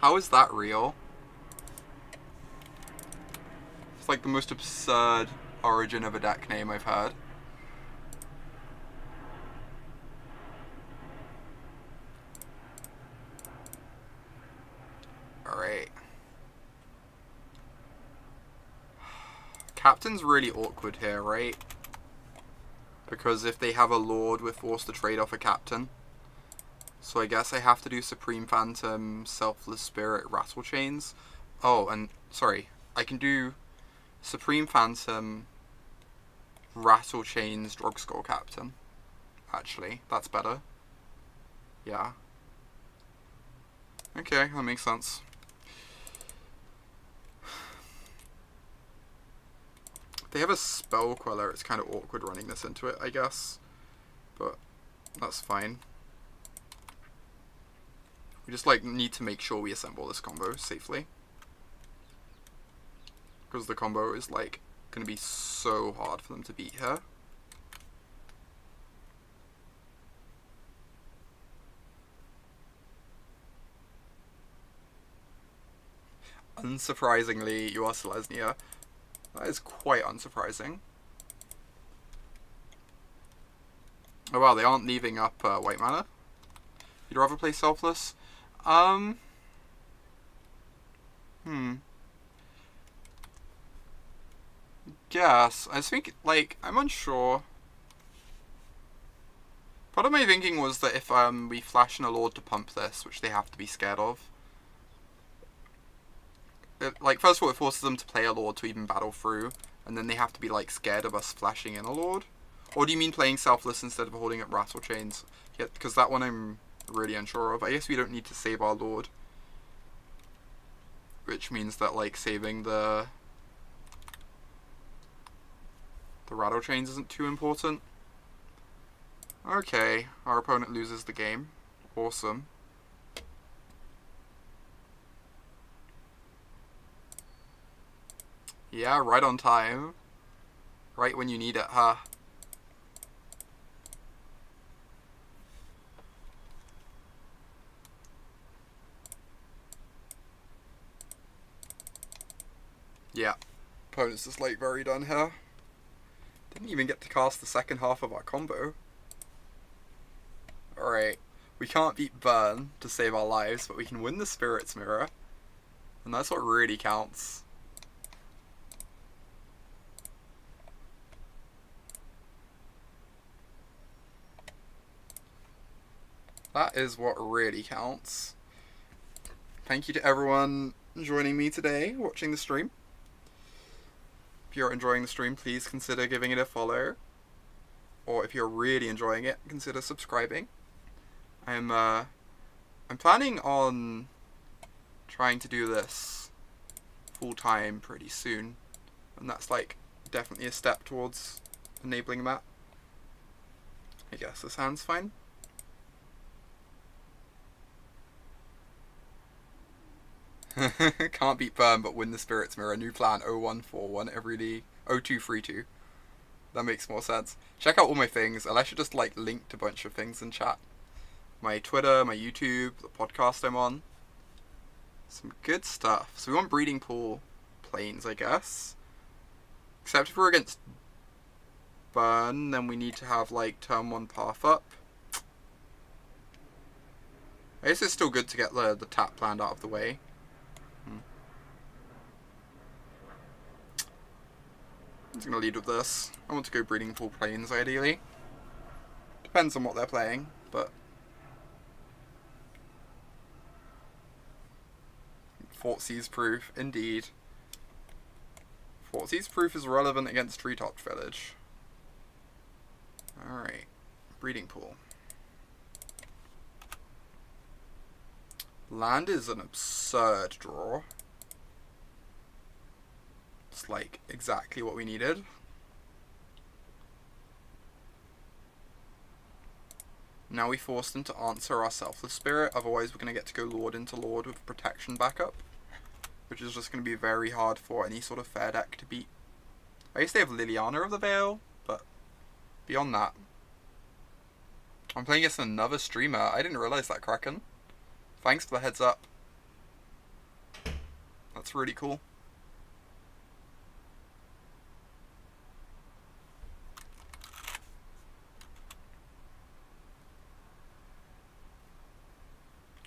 How is that real? It's like the most absurd origin of a deck name I've heard. Alright. Captain's really awkward here, right? Because if they have a Lord, we're forced to trade off a Captain. So I guess I have to do Supreme Phantom, Selfless Spirit, Rattlechains. Oh, and sorry, I can do Supreme Phantom, Rattlechains, Drogskol Captain. Actually, that's better. Yeah. Okay, that makes sense. They have a Spell Queller, it's kind of awkward running this into it, I guess. But that's fine. We just like need to make sure we assemble this combo safely. Because the combo is like going to be so hard for them to beat here. Unsurprisingly, you are Selesnya. That is quite unsurprising. Oh wow, they aren't leaving up white mana. You'd rather play Selfless? Guess. I just think, like, I'm unsure. Part of my thinking was that if we flash in a Lord to pump this, which they have to be scared of, like, first of all, it forces them to play a Lord to even battle through, and then they have to be, like, scared of us flashing in a Lord. Or do you mean playing Selfless instead of holding up Rattlechains? Yeah, because that one I'm really unsure of. I guess we don't need to save our Lord. Which means that, like, saving the Rattlechains isn't too important. Okay, our opponent loses the game. Awesome. Yeah, right on time. Right when you need it, huh? Yeah. Opponent's just, like, very done here. Didn't even get to cast the second half of our combo. Alright. We can't beat Burn to save our lives, but we can win the Spirit's Mirror. And that's what really counts. That is what really counts. Thank you to everyone joining me today, watching the stream. If you're enjoying the stream, please consider giving it a follow. Or if you're really enjoying it, consider subscribing. I'm planning on trying to do this full time pretty soon. And that's, like, definitely a step towards enabling that. I guess this sounds fine. Can't beat Burn but win the Spirit's Mirror. New plan 0141 every day. 0232. That makes more sense. Check out all my things. Unless you just, like, linked a bunch of things in chat. My Twitter, my YouTube, the podcast I'm on. Some good stuff. So we want Breeding Pool Plains, I guess. Except if we're against Burn, then we need to have, like, turn 1 path up. I guess it's still good to get the tap land out of the way. I'm just going to lead with this. I want to go Breeding Pool Plains, ideally. Depends on what they're playing, but... Thoughtseize Proof, indeed. Thoughtseize Proof is relevant against Treetop Village. Alright. Breeding Pool. Land is an absurd draw. It's, like, exactly what we needed. Now we forced them to answer our Selfless Spirit, otherwise we're going to get to go Lord into Lord with protection backup. Which is just going to be very hard for any sort of fair deck to beat. I guess they have Liliana of the Veil, but beyond that. I'm playing against another streamer. I didn't realize that, Kraken. Thanks for the heads up. That's really cool.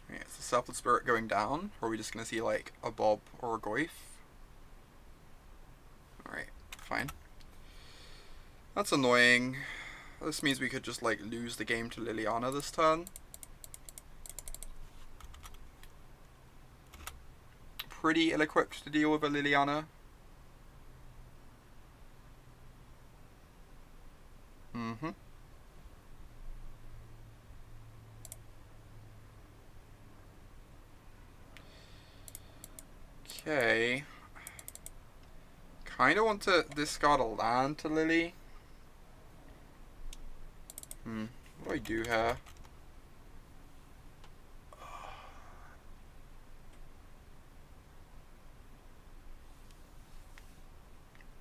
Okay, is the Selfless Spirit going down? Or are we just going to see, like, a Bob or a Goyf? Alright, fine. That's annoying. This means we could just, like, lose the game to Liliana this turn. Pretty ill-equipped to deal with a Liliana. Okay. Kinda want to discard a land to Lily. What do I do here?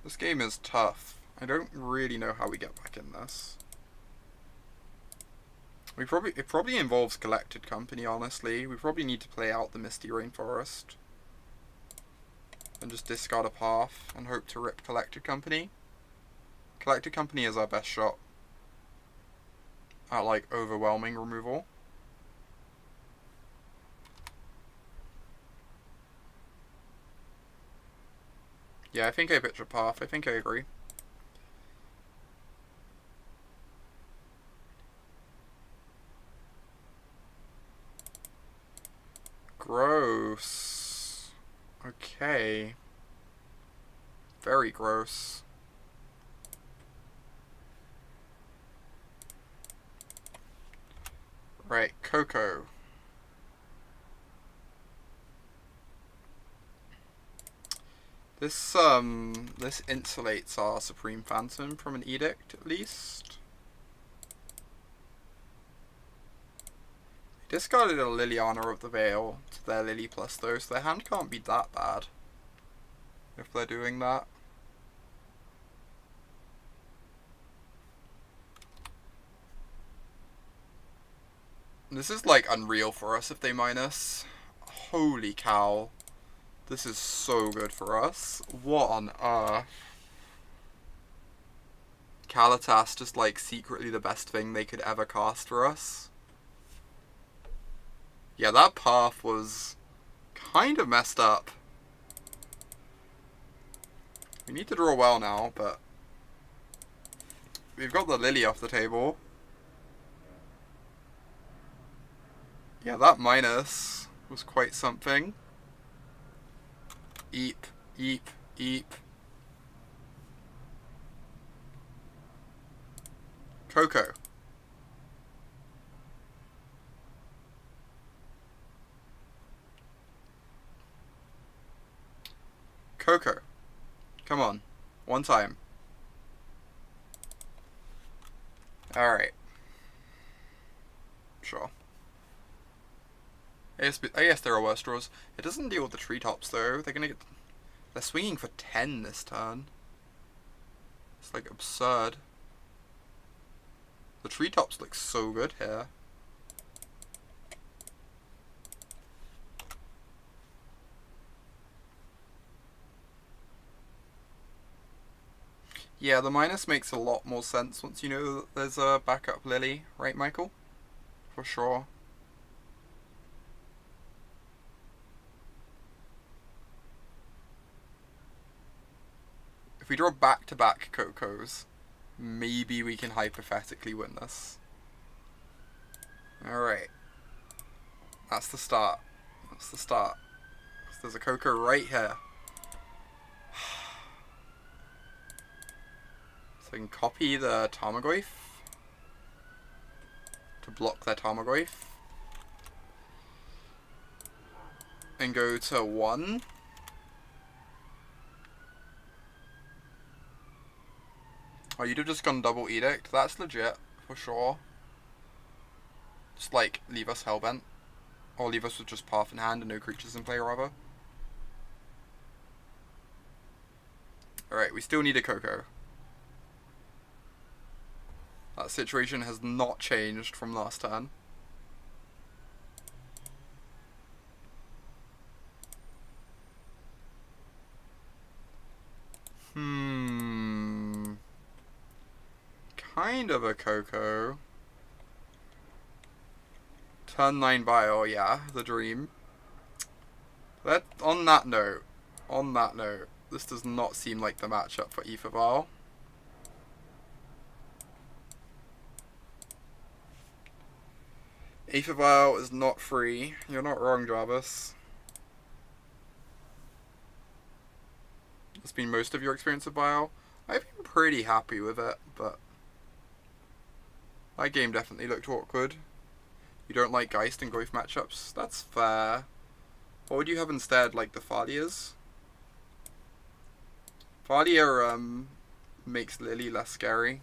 This game is tough. I don't really know how we get back in this. It probably involves Collected Company, honestly. We probably need to play out the Misty Rainforest. and just discard a path and hope to rip Collected Company. Collected Company is our best shot at like overwhelming removal. Yeah, I think I pitch a path. I think I agree. Gross. Okay. Very gross. Right, Coco. This insulates our Supreme Phantom from an edict, at least. Discarded a Liliana of the Veil to their Lily Plus though, so their hand can't be that bad if they're doing that. This is like unreal for us if they minus. Holy cow. This is so good for us. What on earth? Kalitas just like secretly the best thing they could ever cast for us. Yeah, that path was kind of messed up. We need to draw well now, but we've got the Lily off the table. Yeah, that minus was quite something. Eep, eep, eep. Coco. Coco. Come on. One time. Alright. Sure. I guess there are worse draws. It doesn't deal with the treetops though. They're swinging for 10 this turn. It's like absurd. The treetops look so good here. Yeah, the minus makes a lot more sense once you know that there's a backup Lily, right, Michael? For sure. If we draw back-to-back Cocos, maybe we can hypothetically win this. Alright. That's the start. That's the start. There's a Coco right here. So I can copy the Tarmogoyf to block their Tarmogoyf. And go to 1. Oh, you'd have just gone double Edict. That's legit, for sure. Just, like, leave us Hellbent. Or leave us with just Path in hand and no creatures in play, rather. Alright, we still need a Coco. That situation has not changed from last turn. Kind of a Coco. Turn 9 Vial, yeah, the dream. On that note, this does not seem like the matchup for Aether Vial. Aether Vial is not free. You're not wrong, Jarvis. That's been most of your experience of Vial. I've been pretty happy with it, but that game definitely looked awkward. You don't like Geist and Goyf matchups? That's fair. What would you have instead, like the Thalias? Thalia makes Lily less scary.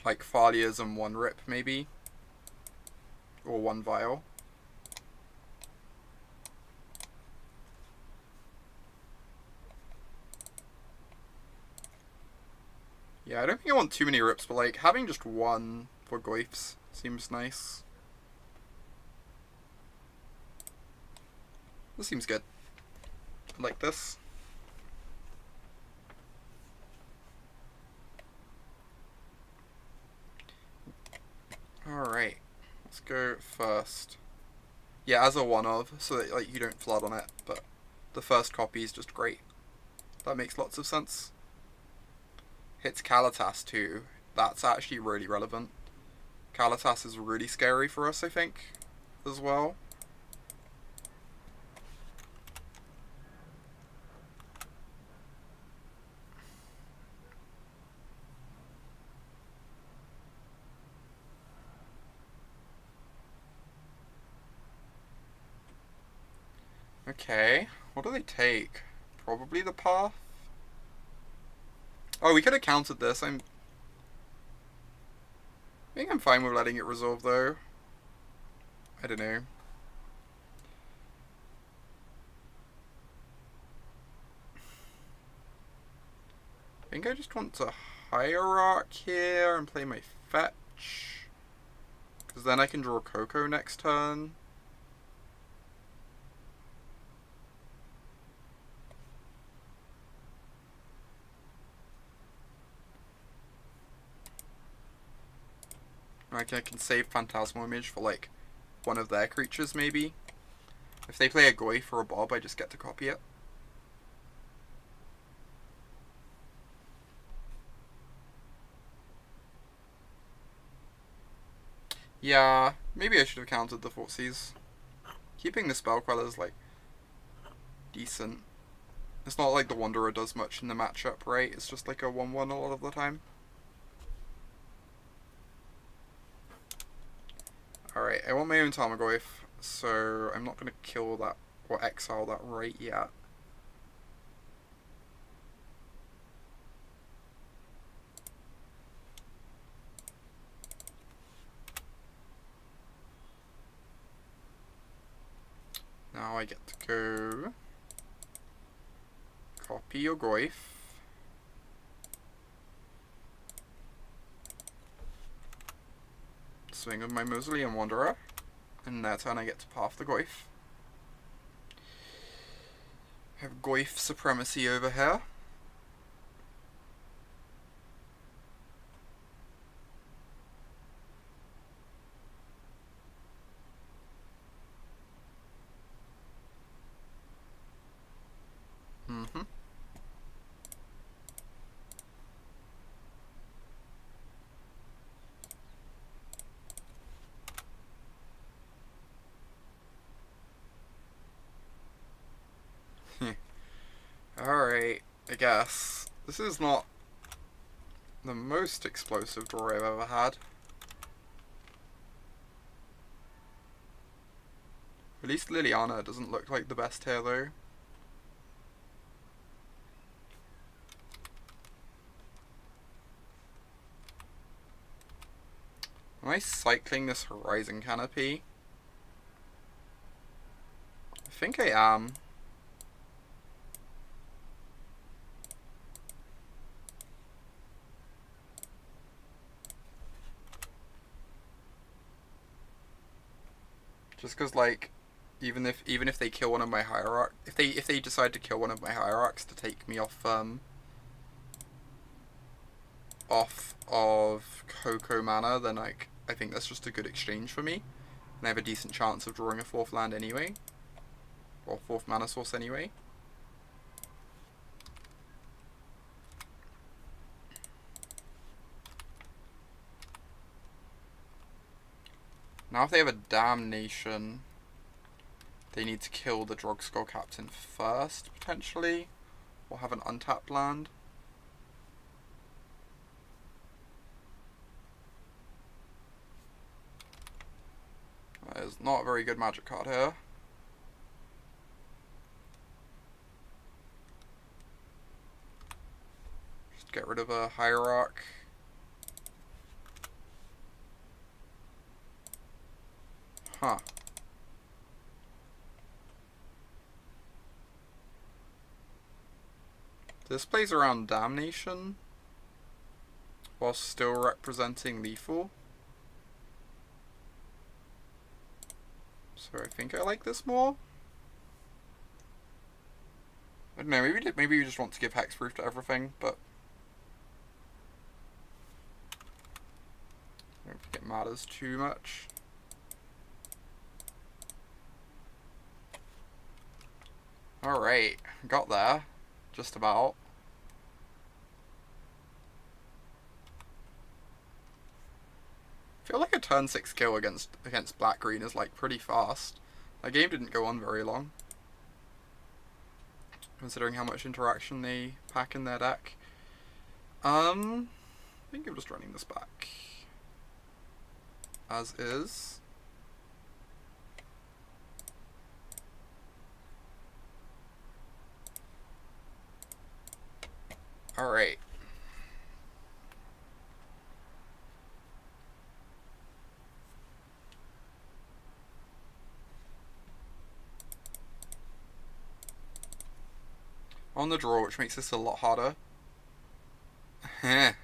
Like Thalias and 1 Rip, maybe? Or 1 Vial. Yeah, I don't think I want too many Rips, but like having just 1 for Goyfs seems nice. This seems good. I like this. Alright, let's go first. Yeah, as a one of, so that like you don't flood on it, but the first copy is just great. That makes lots of sense. Hits Kalitas too. That's actually really relevant. Kalitas is really scary for us, I think, as well. Okay, what do they take? Probably the path? Oh, we could have countered this. I think I'm fine with letting it resolve, though. I don't know. I think I just want to Hierarch here and play my fetch. Because then I can draw Coco next turn. Like I can save Phantasmal Image for like one of their creatures maybe. If they play a Goyf or a Bob, I just get to copy it. Yeah, maybe I should have countered the Thoughtseize. Keeping the Spell Queller is like decent. It's not like the Wanderer does much in the matchup, right? It's just like a 1-1 a lot of the time. Alright, I want my own Tarmogoyf, so I'm not going to kill that or exile that right yet. Now I get to go copy your Goyf. Swing of my Mausoleum Wanderer, and that turn I get to path the Goyf. Have Goyf supremacy over here. Alright, I guess. This is not the most explosive draw I've ever had. At least Liliana doesn't look like the best here though. Am I cycling this Horizon Canopy? I think I am. Just because, like, even if they kill one of my hierarch, if they decide to kill one of my hierarchs to take me off of Coco mana, then like I think that's just a good exchange for me, and I have a decent chance of drawing a 4th land anyway, or 4th mana source anyway. Now if they have a Damnation, they need to kill the Drogskol Captain first, potentially, or have an untapped land. That is not a very good magic card here. Just get rid of a Hierarch. Huh. This plays around Damnation while still representing lethal. So I think I like this more. I don't know, maybe we just want to give hexproof to everything, but I don't think it matters too much. Alright, got there. Just about. I feel like a turn 6 kill against black-green is like pretty fast. That game didn't go on very long, considering how much interaction they pack in their deck. I think I'm just running this back as is. Alright. On the draw, which makes this a lot harder. I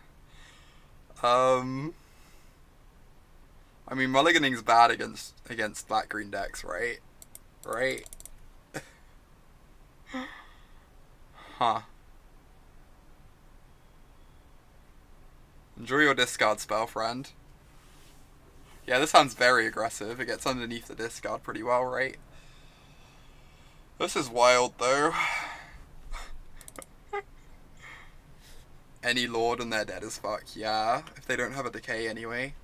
mean, mulliganing's bad against black-green decks, right? Right? Huh. Enjoy your discard spell, friend. Yeah, this sounds very aggressive. It gets underneath the discard pretty well, right? This is wild, though. Any lord and they're dead as fuck. Yeah, if they don't have a decay anyway.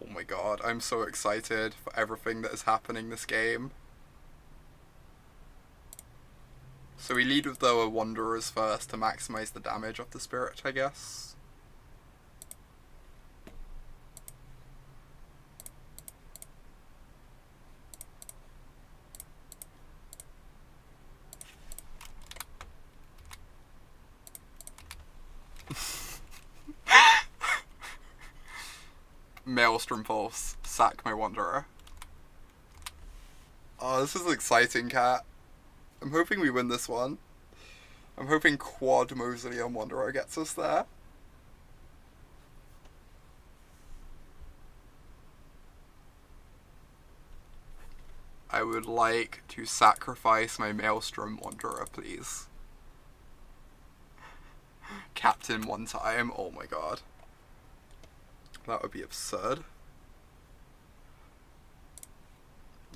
Oh my god, I'm so excited for everything that is happening this game. So we lead with the Wanderers first to maximize the damage of the spirit, I guess. Maelstrom Pulse, sack my Wanderer. Oh, this is exciting, cat. I'm hoping we win this one. I'm hoping quad Mausoleum Wanderer gets us there. I would like to sacrifice my Maelstrom Wanderer, please. Captain one time, oh my god. That would be absurd.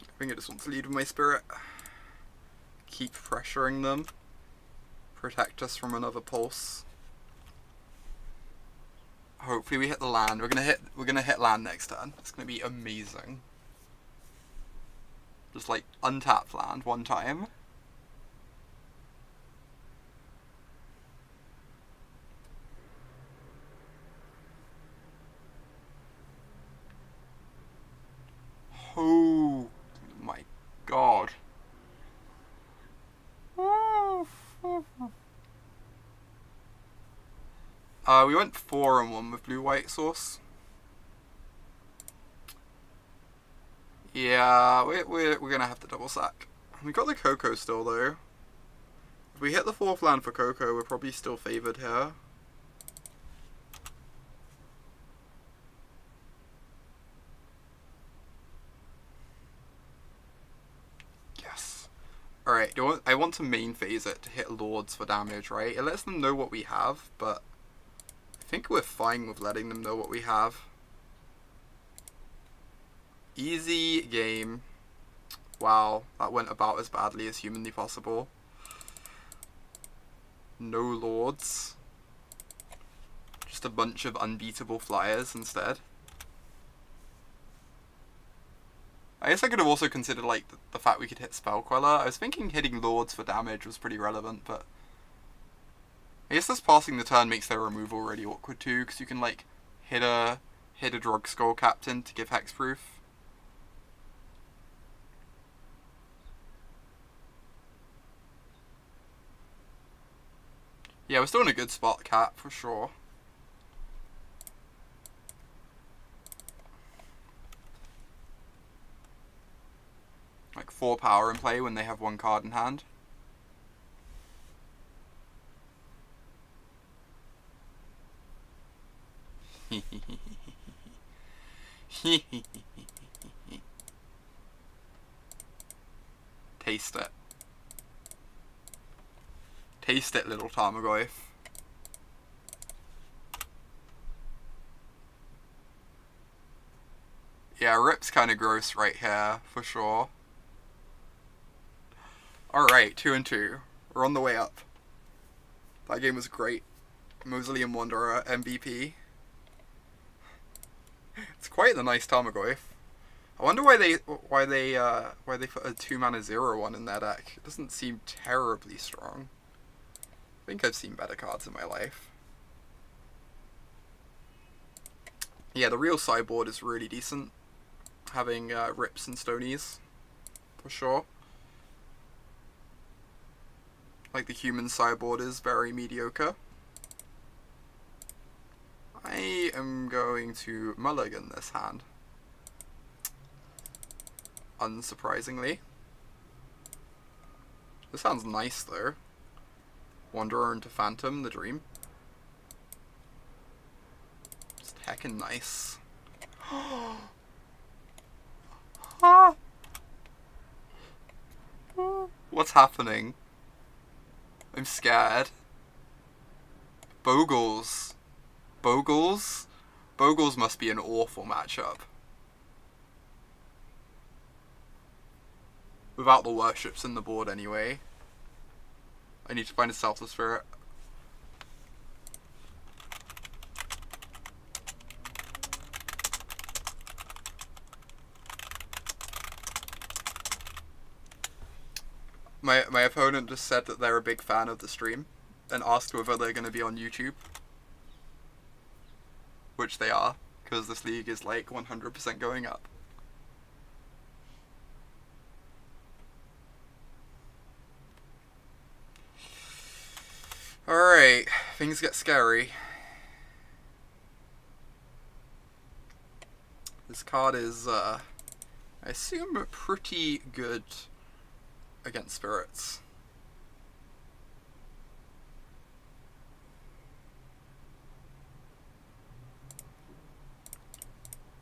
I think I just want to lead with my spirit. Keep pressuring them. Protect us from another pulse. Hopefully we hit the land. We're gonna hit land next turn. It's gonna be amazing. Just like untap land one time. Oh my god. We went 4-1 with blue-white source. Yeah, we're gonna have to double sack. We got the Coco still though. If we hit the 4th land for Coco, we're probably still favoured here. Yes. Alright, I want to main phase it to hit lords for damage, right? It lets them know what we have, but I think we're fine with letting them know what we have. Easy game. Wow, that went about as badly as humanly possible. No lords. Just a bunch of unbeatable flyers instead. I guess I could have also considered like the fact we could hit Spell Queller. I was thinking hitting lords for damage was pretty relevant, but I guess this passing the turn makes their removal really awkward too, because you can like hit a Drogskol Captain to give hexproof. Yeah, we're still in a good spot, Cat, for sure. Like 4 power in play when they have 1 card in hand. Taste it. Taste it, little Tarmogoyf. Yeah, Rip's kind of gross right here, for sure. Alright, 2 and 2. We're on the way up. That game was great. Mausoleum Wanderer, MVP. It's quite the nice Tarmogoyf. I wonder why they put a 2-mana 0/1 in their deck. It doesn't seem terribly strong. I think I've seen better cards in my life. Yeah, the real sideboard is really decent. Having Rips and Stonies, for sure. Like the human sideboard is very mediocre. I am going to mulligan this hand. Unsurprisingly. This sounds nice though. Wanderer into Phantom, the dream. Just heckin' nice. What's happening? I'm scared. Bogles. Bogles? Bogles must be an awful matchup. Without the worships in the board anyway. I need to find a Selfless Spirit. My opponent just said that they're a big fan of the stream and asked whether they're going to be on YouTube. Which they are, because this league is like 100% going up. Alright, things get scary. This card is, I assume, pretty good against spirits.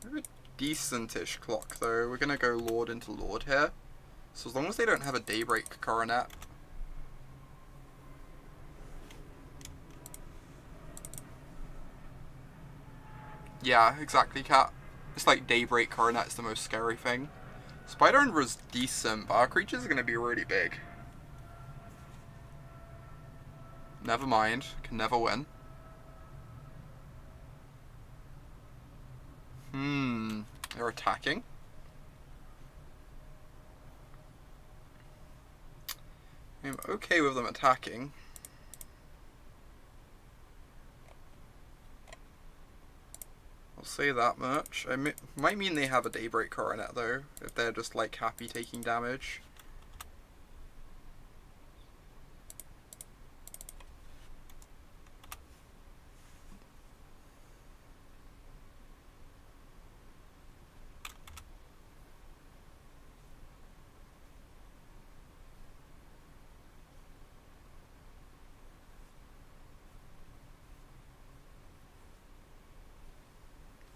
We're a decentish clock though. We're gonna go Lord into Lord here. So as long as they don't have a Daybreak Coronet. Yeah, exactly, Cat. It's like Daybreak Coronet is the most scary thing. Spider End was decent, but our creatures are going to be really big. Never mind. Can never win. They're attacking. I'm okay with them attacking. I'll say that much. Might mean they have a Daybreak Coronet though, if they're just like happy taking damage.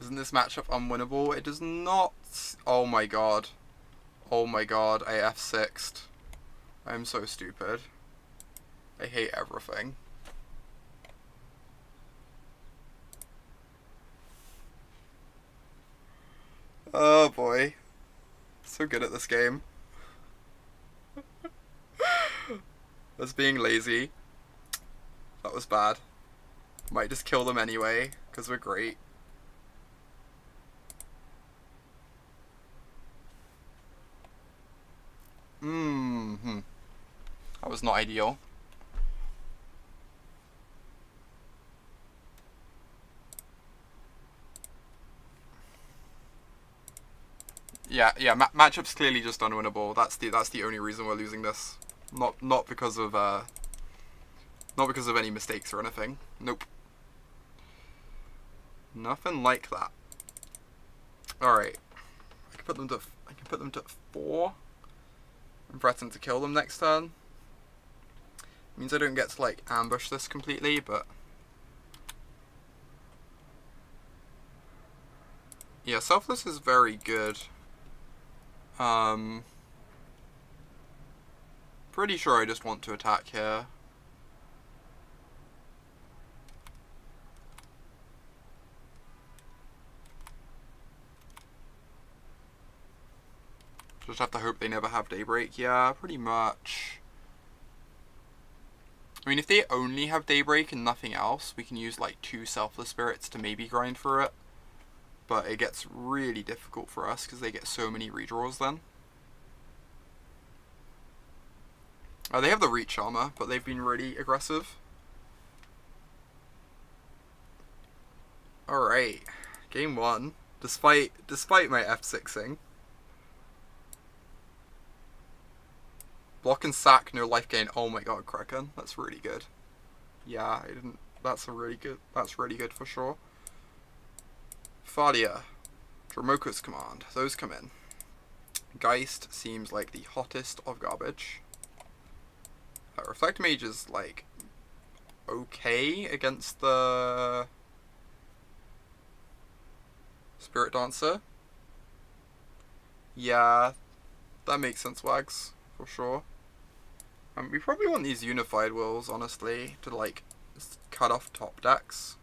Isn't this matchup unwinnable? It does not. Oh my god. Oh my god, I F6'd. I am so stupid. I hate everything. Oh boy. So good at this game. That's being lazy. That was bad. Might just kill them anyway, because we're great. That was not ideal. Yeah, matchup's clearly just unwinnable. That's the only reason we're losing this. Not because of any mistakes or anything. Nope. Nothing like that. All right. I can put them to 4. and threaten to kill them next turn. Means I don't get to like ambush this completely, but yeah, Selfless is very good. Pretty sure I just want to attack here. Just have to hope they never have Daybreak. Yeah, pretty much. I mean, if they only have Daybreak and nothing else, we can use like 2 Selfless Spirits to maybe grind for it. But it gets really difficult for us because they get so many redraws then. They have the Reach armor, but they've been really aggressive. Alright, game 1. Despite my F6ing. Block and sack, no life gain. Oh my god, Kraken. That's really good. Yeah, I didn't. That's really good for sure. Thalia. Dromoka's command. Those come in. Geist seems like the hottest of garbage. Reflector Mage is like okay against the Spirit Dancer. Yeah, that makes sense, Wags, for sure. We probably want these Unified Wills, honestly, to like cut off top decks.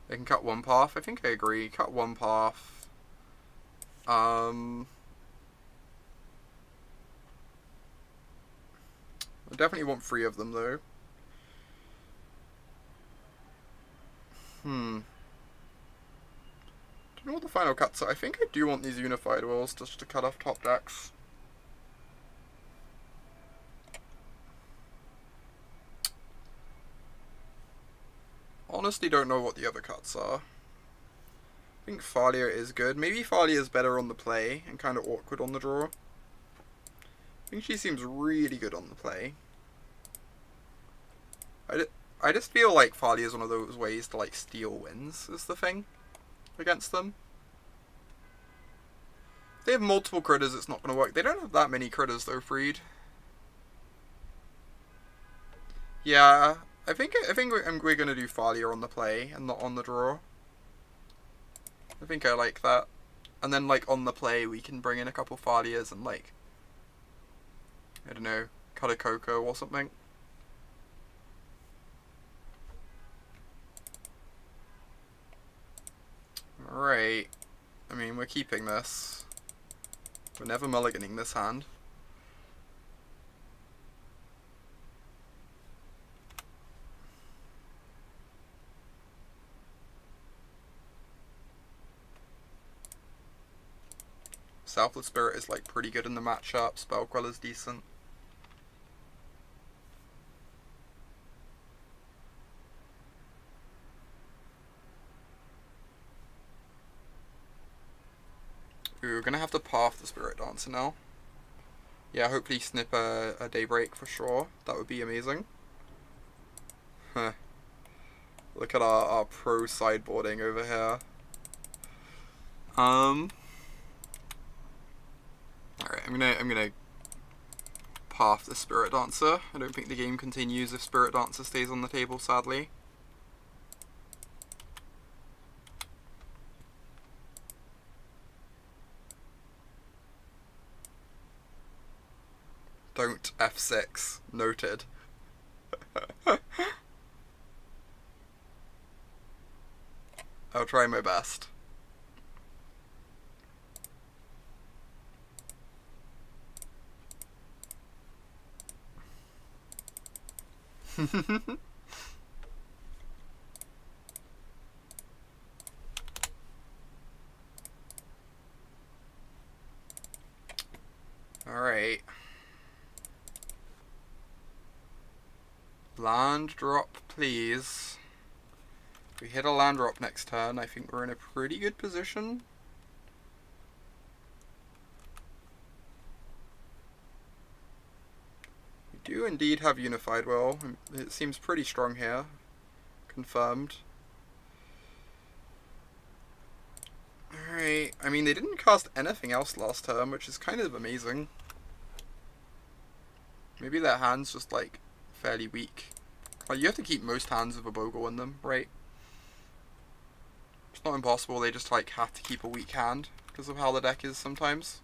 They can cut one path. I think I agree. Cut one path. I definitely want 3 of them though. Don't know what the final cuts are. I think I do want these Unified Wills just to cut off top decks. Honestly don't know what the other cuts are. I think Thalia is good. Maybe Thalia is better on the play and kind of awkward on the draw. I think she seems really good on the play. I just feel like Thalia is one of those ways to like steal wins is the thing against them. If they have multiple critters, it's not going to work. They don't have that many critters though, Freed. Yeah, I think we're going to do Thalia on the play and not on the draw. I think I like that. And then like on the play we can bring in a couple Thalias and like, I don't know, cut a Coco or something. Alright. I mean, we're keeping this. We're never mulliganing this hand. Selfless Spirit is like pretty good in the matchup. Spell Queller's decent. Ooh, we're gonna have to path the Spirit Dancer now. Yeah, hopefully snip a Daybreak for sure. That would be amazing. Huh. Look at our pro sideboarding over here. Alright, I'm gonna path the Spirit Dancer. I don't think the game continues if Spirit Dancer stays on the table, sadly. Don't F6. Noted. I'll try my best. Alright. Land drop, please. If we hit a land drop next turn, I think we're in a pretty good position. do indeed have Unified Will. It seems pretty strong here. Confirmed. Alright, I mean, they didn't cast anything else last turn, which is kind of amazing. Maybe their hand's just, like, fairly weak. Like, you have to keep most hands with a bogle in them, right? It's not impossible, they just, like, have to keep a weak hand because of how the deck is sometimes.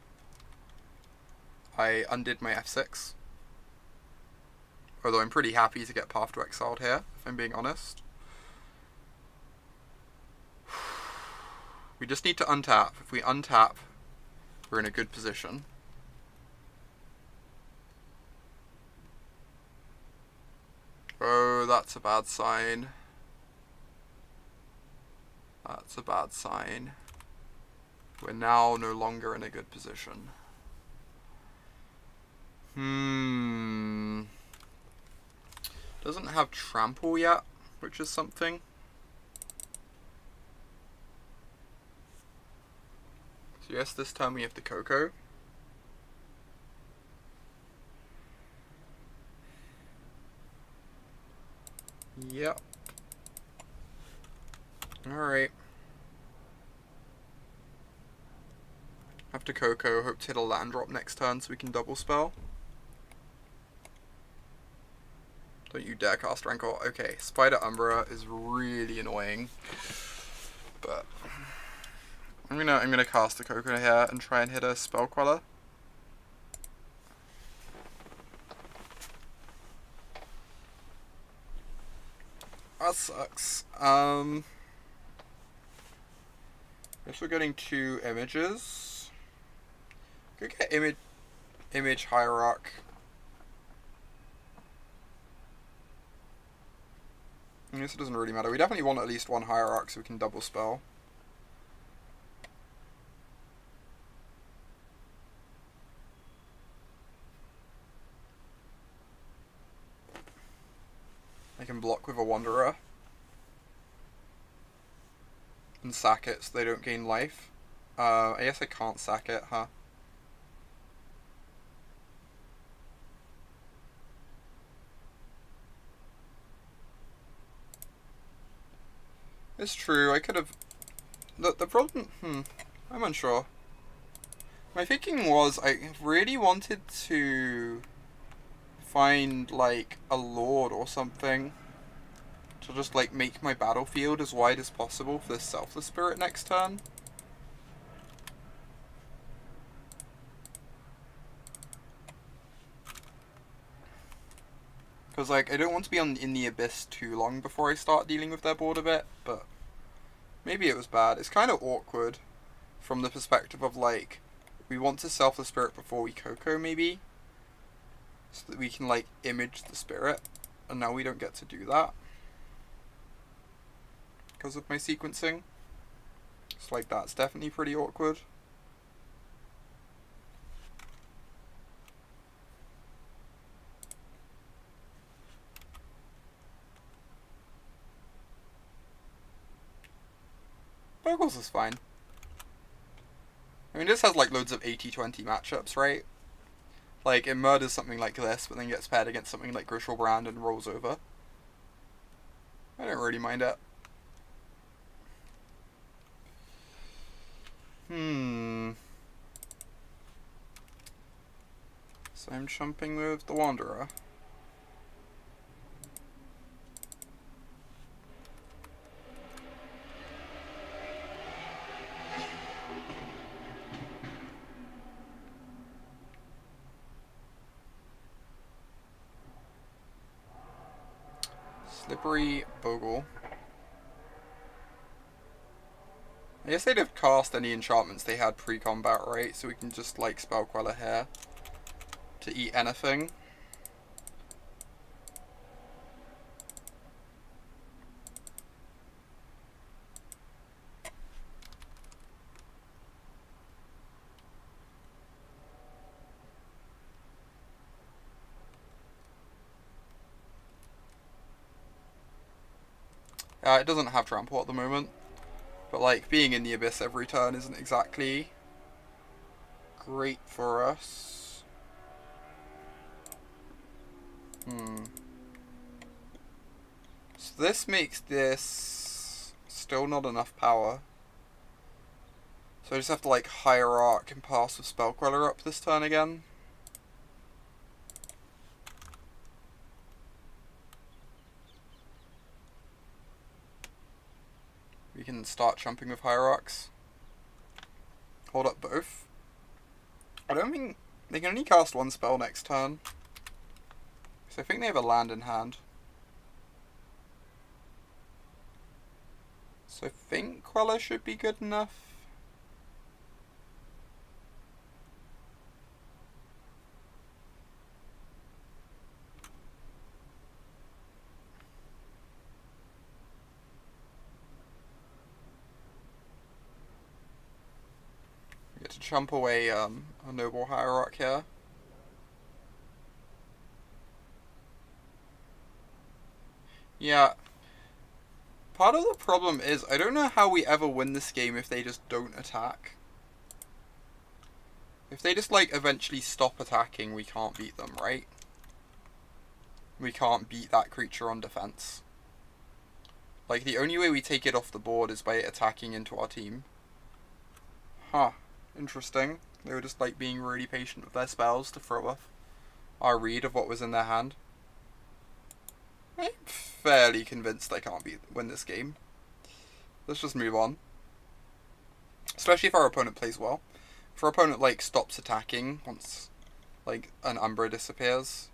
I undid my F6. Although I'm pretty happy to get Path to Exiled here, if I'm being honest. We just need to untap. If we untap, we're in a good position. Oh, that's a bad sign. That's a bad sign. We're now no longer in a good position. Doesn't have trample yet, which is something. So yes, this time we have the Coco. Yep. Alright. After Coco, hope to hit a land drop next turn so we can double spell. Don't you dare cast Rancor. Okay, Spider Umbra is really annoying. But I'm gonna cast the Coco here and try and hit a Spell Queller. That sucks. Guess we're getting 2 images. Go get image Hierarch. I guess it doesn't really matter. We definitely want at least 1 Hierarch so we can double spell. I can block with a Wanderer. And sack it so they don't gain life. I guess I can't sack it, huh? It's true, I could have... The problem... I'm unsure. My thinking was I really wanted to find, like, a Lord or something to just, like, make my battlefield as wide as possible for this Selfless Spirit next turn. Because, like, I don't want to be in the Abyss too long before I start dealing with their board a bit, but maybe it was bad. It's kind of awkward from the perspective of, like, we want to Selfless Spirit before we Coco, maybe, so that we can, like, image the spirit, and now we don't get to do that because of my sequencing. It's like, that's definitely pretty awkward. Bogles is fine. I mean, this has like loads of 80-20 matchups, right? Like, it murders something like this, but then gets paired against something like Griselbrand and rolls over. I don't really mind it. So I'm jumping with the Wanderer. Slippery Bogle. I guess they'd have cast any enchantments they had pre-combat, right? So we can just, like, Spell Queller here to eat anything. It doesn't have trample at the moment, but like being in the Abyss every turn isn't exactly great for us. So this makes this still not enough power. So I just have to like Hierarch and pass with Spell Queller up this turn again. We can start jumping with Hierarchs. Hold up both. I don't think they can only cast one spell next turn. So I think they have a land in hand. So I think Queller should be good enough. We get to jump away a Noble Hierarch here. Yeah. Part of the problem is, I don't know how we ever win this game if they just don't attack. If they just, like, eventually stop attacking, we can't beat them, right? We can't beat that creature on defense. Like, the only way we take it off the board is by it attacking into our team. Huh. Interesting. They were just, like, being really patient with their spells to throw off our read of what was in their hand. I'm fairly convinced I can't win this game. Let's just move on. Especially if our opponent plays well. If our opponent, like, stops attacking once, like, an Umbra disappears.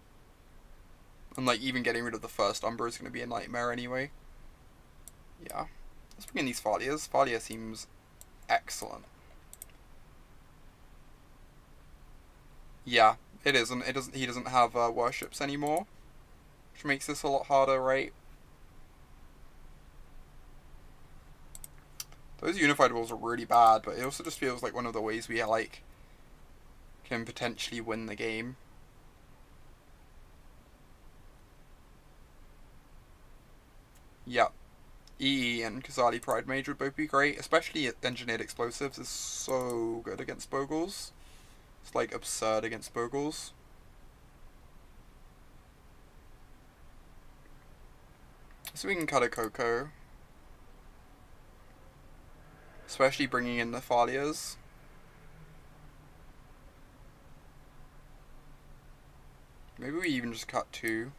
And, like, even getting rid of the first Umbra is going to be a nightmare anyway. Yeah. Let's bring in these Thalias. Thalia seems excellent. Yeah, it isn't. He doesn't have worships anymore. Which makes this a lot harder, right? Those unified walls are really bad, but it also just feels like one of the ways we, like, can potentially win the game. Yep. EE and Kazali Pride Mage would both be great, especially Engineered Explosives is so good against bogles. It's, like, absurd against bogles. So we can cut a Coco. Especially bringing in the Thalias. Maybe we even just cut 2.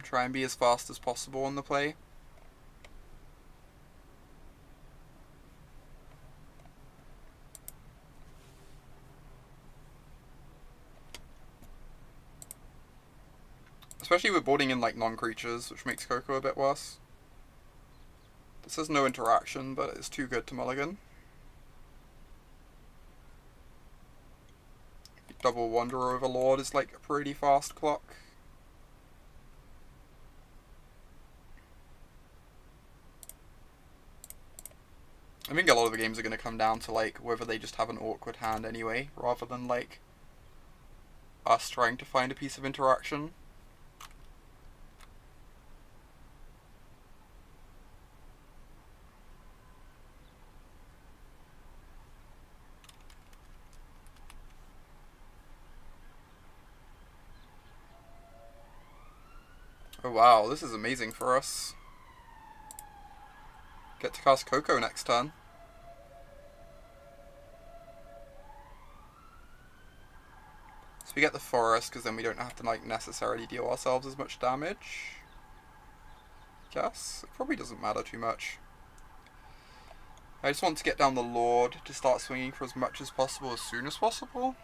Try and be as fast as possible on the play. Especially with boarding in, like, non-creatures, which makes Coco a bit worse. This has no interaction, but it's too good to mulligan. Double Wanderer Overlord is, like, a pretty fast clock. I think a lot of the games are going to come down to, like, whether they just have an awkward hand anyway, rather than, like, us trying to find a piece of interaction. Oh wow, this is amazing for us. Get to cast Coco next turn. So we get the forest, because then we don't have to, like, necessarily deal ourselves as much damage. Guess. It probably doesn't matter too much. I just want to get down the Lord to start swinging for as much as possible as soon as possible.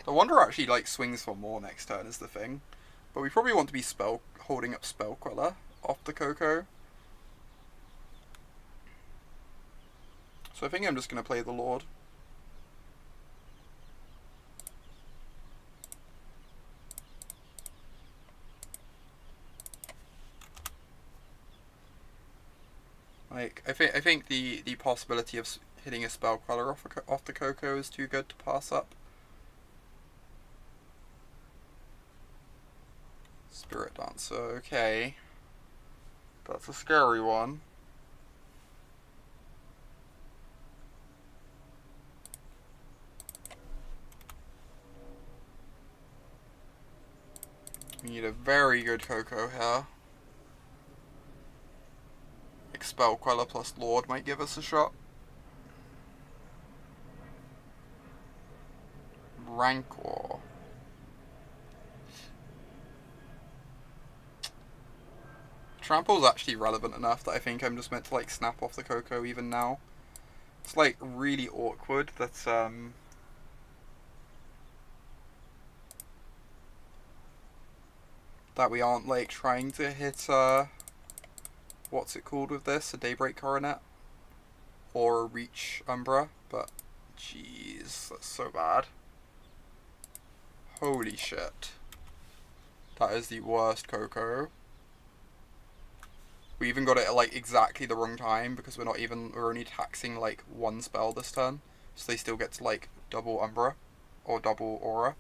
The Wanderer actually, like, swings for more next turn is the thing. But we probably want to be holding up Spell Queller off the Coco. So I think I'm just going to play the Lord. Like, I think the possibility of hitting a Spell Queller off the Coco is too good to pass up. Spirit Dancer, okay. That's a scary one. need a very good cocoa here. Like Spell Queller plus Lord might give us a shot. Rancor. Trample's actually relevant enough that I think I'm just meant to like snap off the cocoa even now. It's like really awkward that that we aren't like trying to hit what's it called with this? A Daybreak Coronet? Or a Reach Umbra, but jeez, that's so bad. Holy shit. That is the worst cocoa. We even got it at like exactly the wrong time because we're only taxing like one spell this turn. So they still get to like double Umbra or double Aura.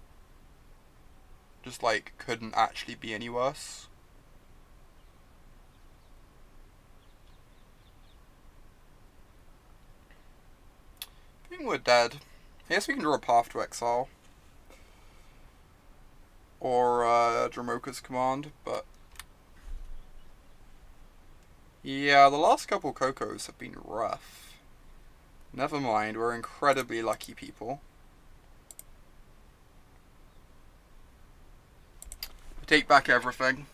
Just like couldn't actually be any worse. I think we're dead. I guess we can draw a Path to Exile. Or Dromoka's Command, but yeah, the last couple Cocos have been rough. Never mind, we're incredibly lucky people. Take back everything.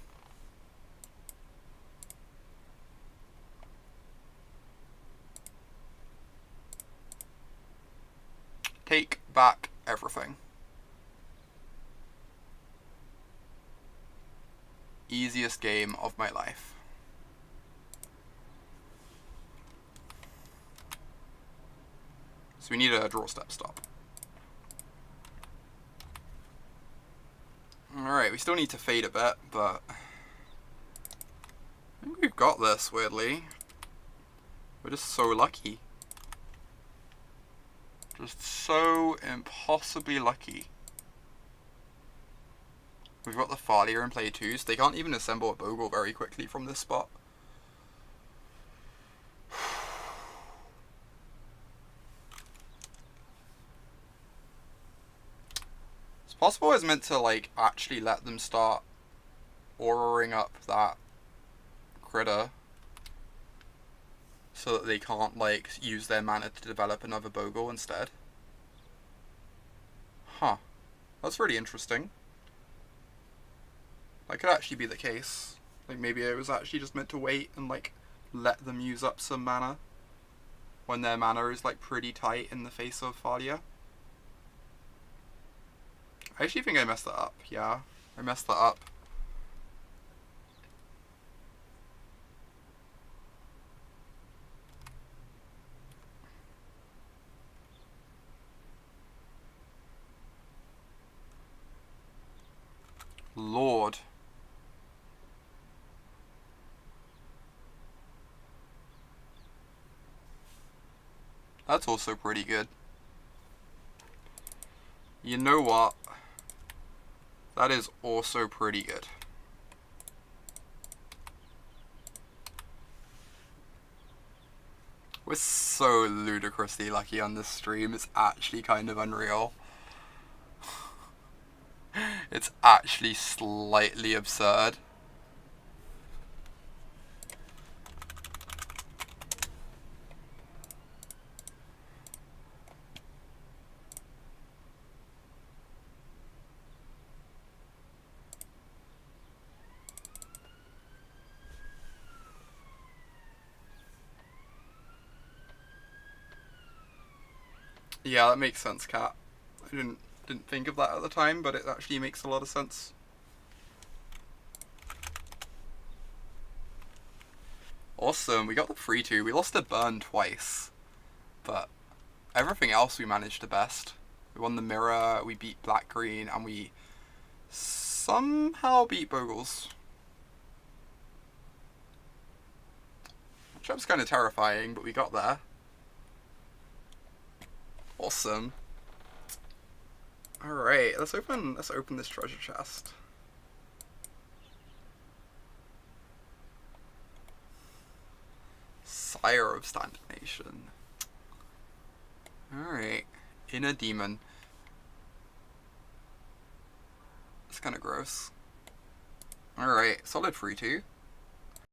Take back everything. Easiest game of my life. So we need a draw step stop. Alright, we still need to fade a bit, but I think we've got this, weirdly. We're just so lucky. Just so impossibly lucky. We've got the Thalia in play too, so they can't even assemble a Bogle very quickly from this spot. It's possible it's meant to like actually let them start auraing up that critter so that they can't like use their mana to develop another Bogle instead. Huh. That's really interesting. That could actually be the case. Like maybe it was actually just meant to wait and like let them use up some mana when their mana is like pretty tight in the face of Thalia. I actually think I messed that up. Yeah, I messed that up. Lord. That's also pretty good. You know what? That is also pretty good. We're so ludicrously lucky on this stream, it's actually kind of unreal. It's actually slightly absurd. Yeah, that makes sense, Kat. I didn't think of that at the time, but it actually makes a lot of sense. Awesome, we got the 3-2. We lost a burn twice, but everything else we managed to best. We won the mirror, we beat black-green, and we somehow beat Bogles. Which was kind of terrifying, but we got there. Awesome. Alright, let's open this treasure chest. Sire of Stagnation. Alright. Inner Demon. It's kind of gross. Alright, solid 3-2.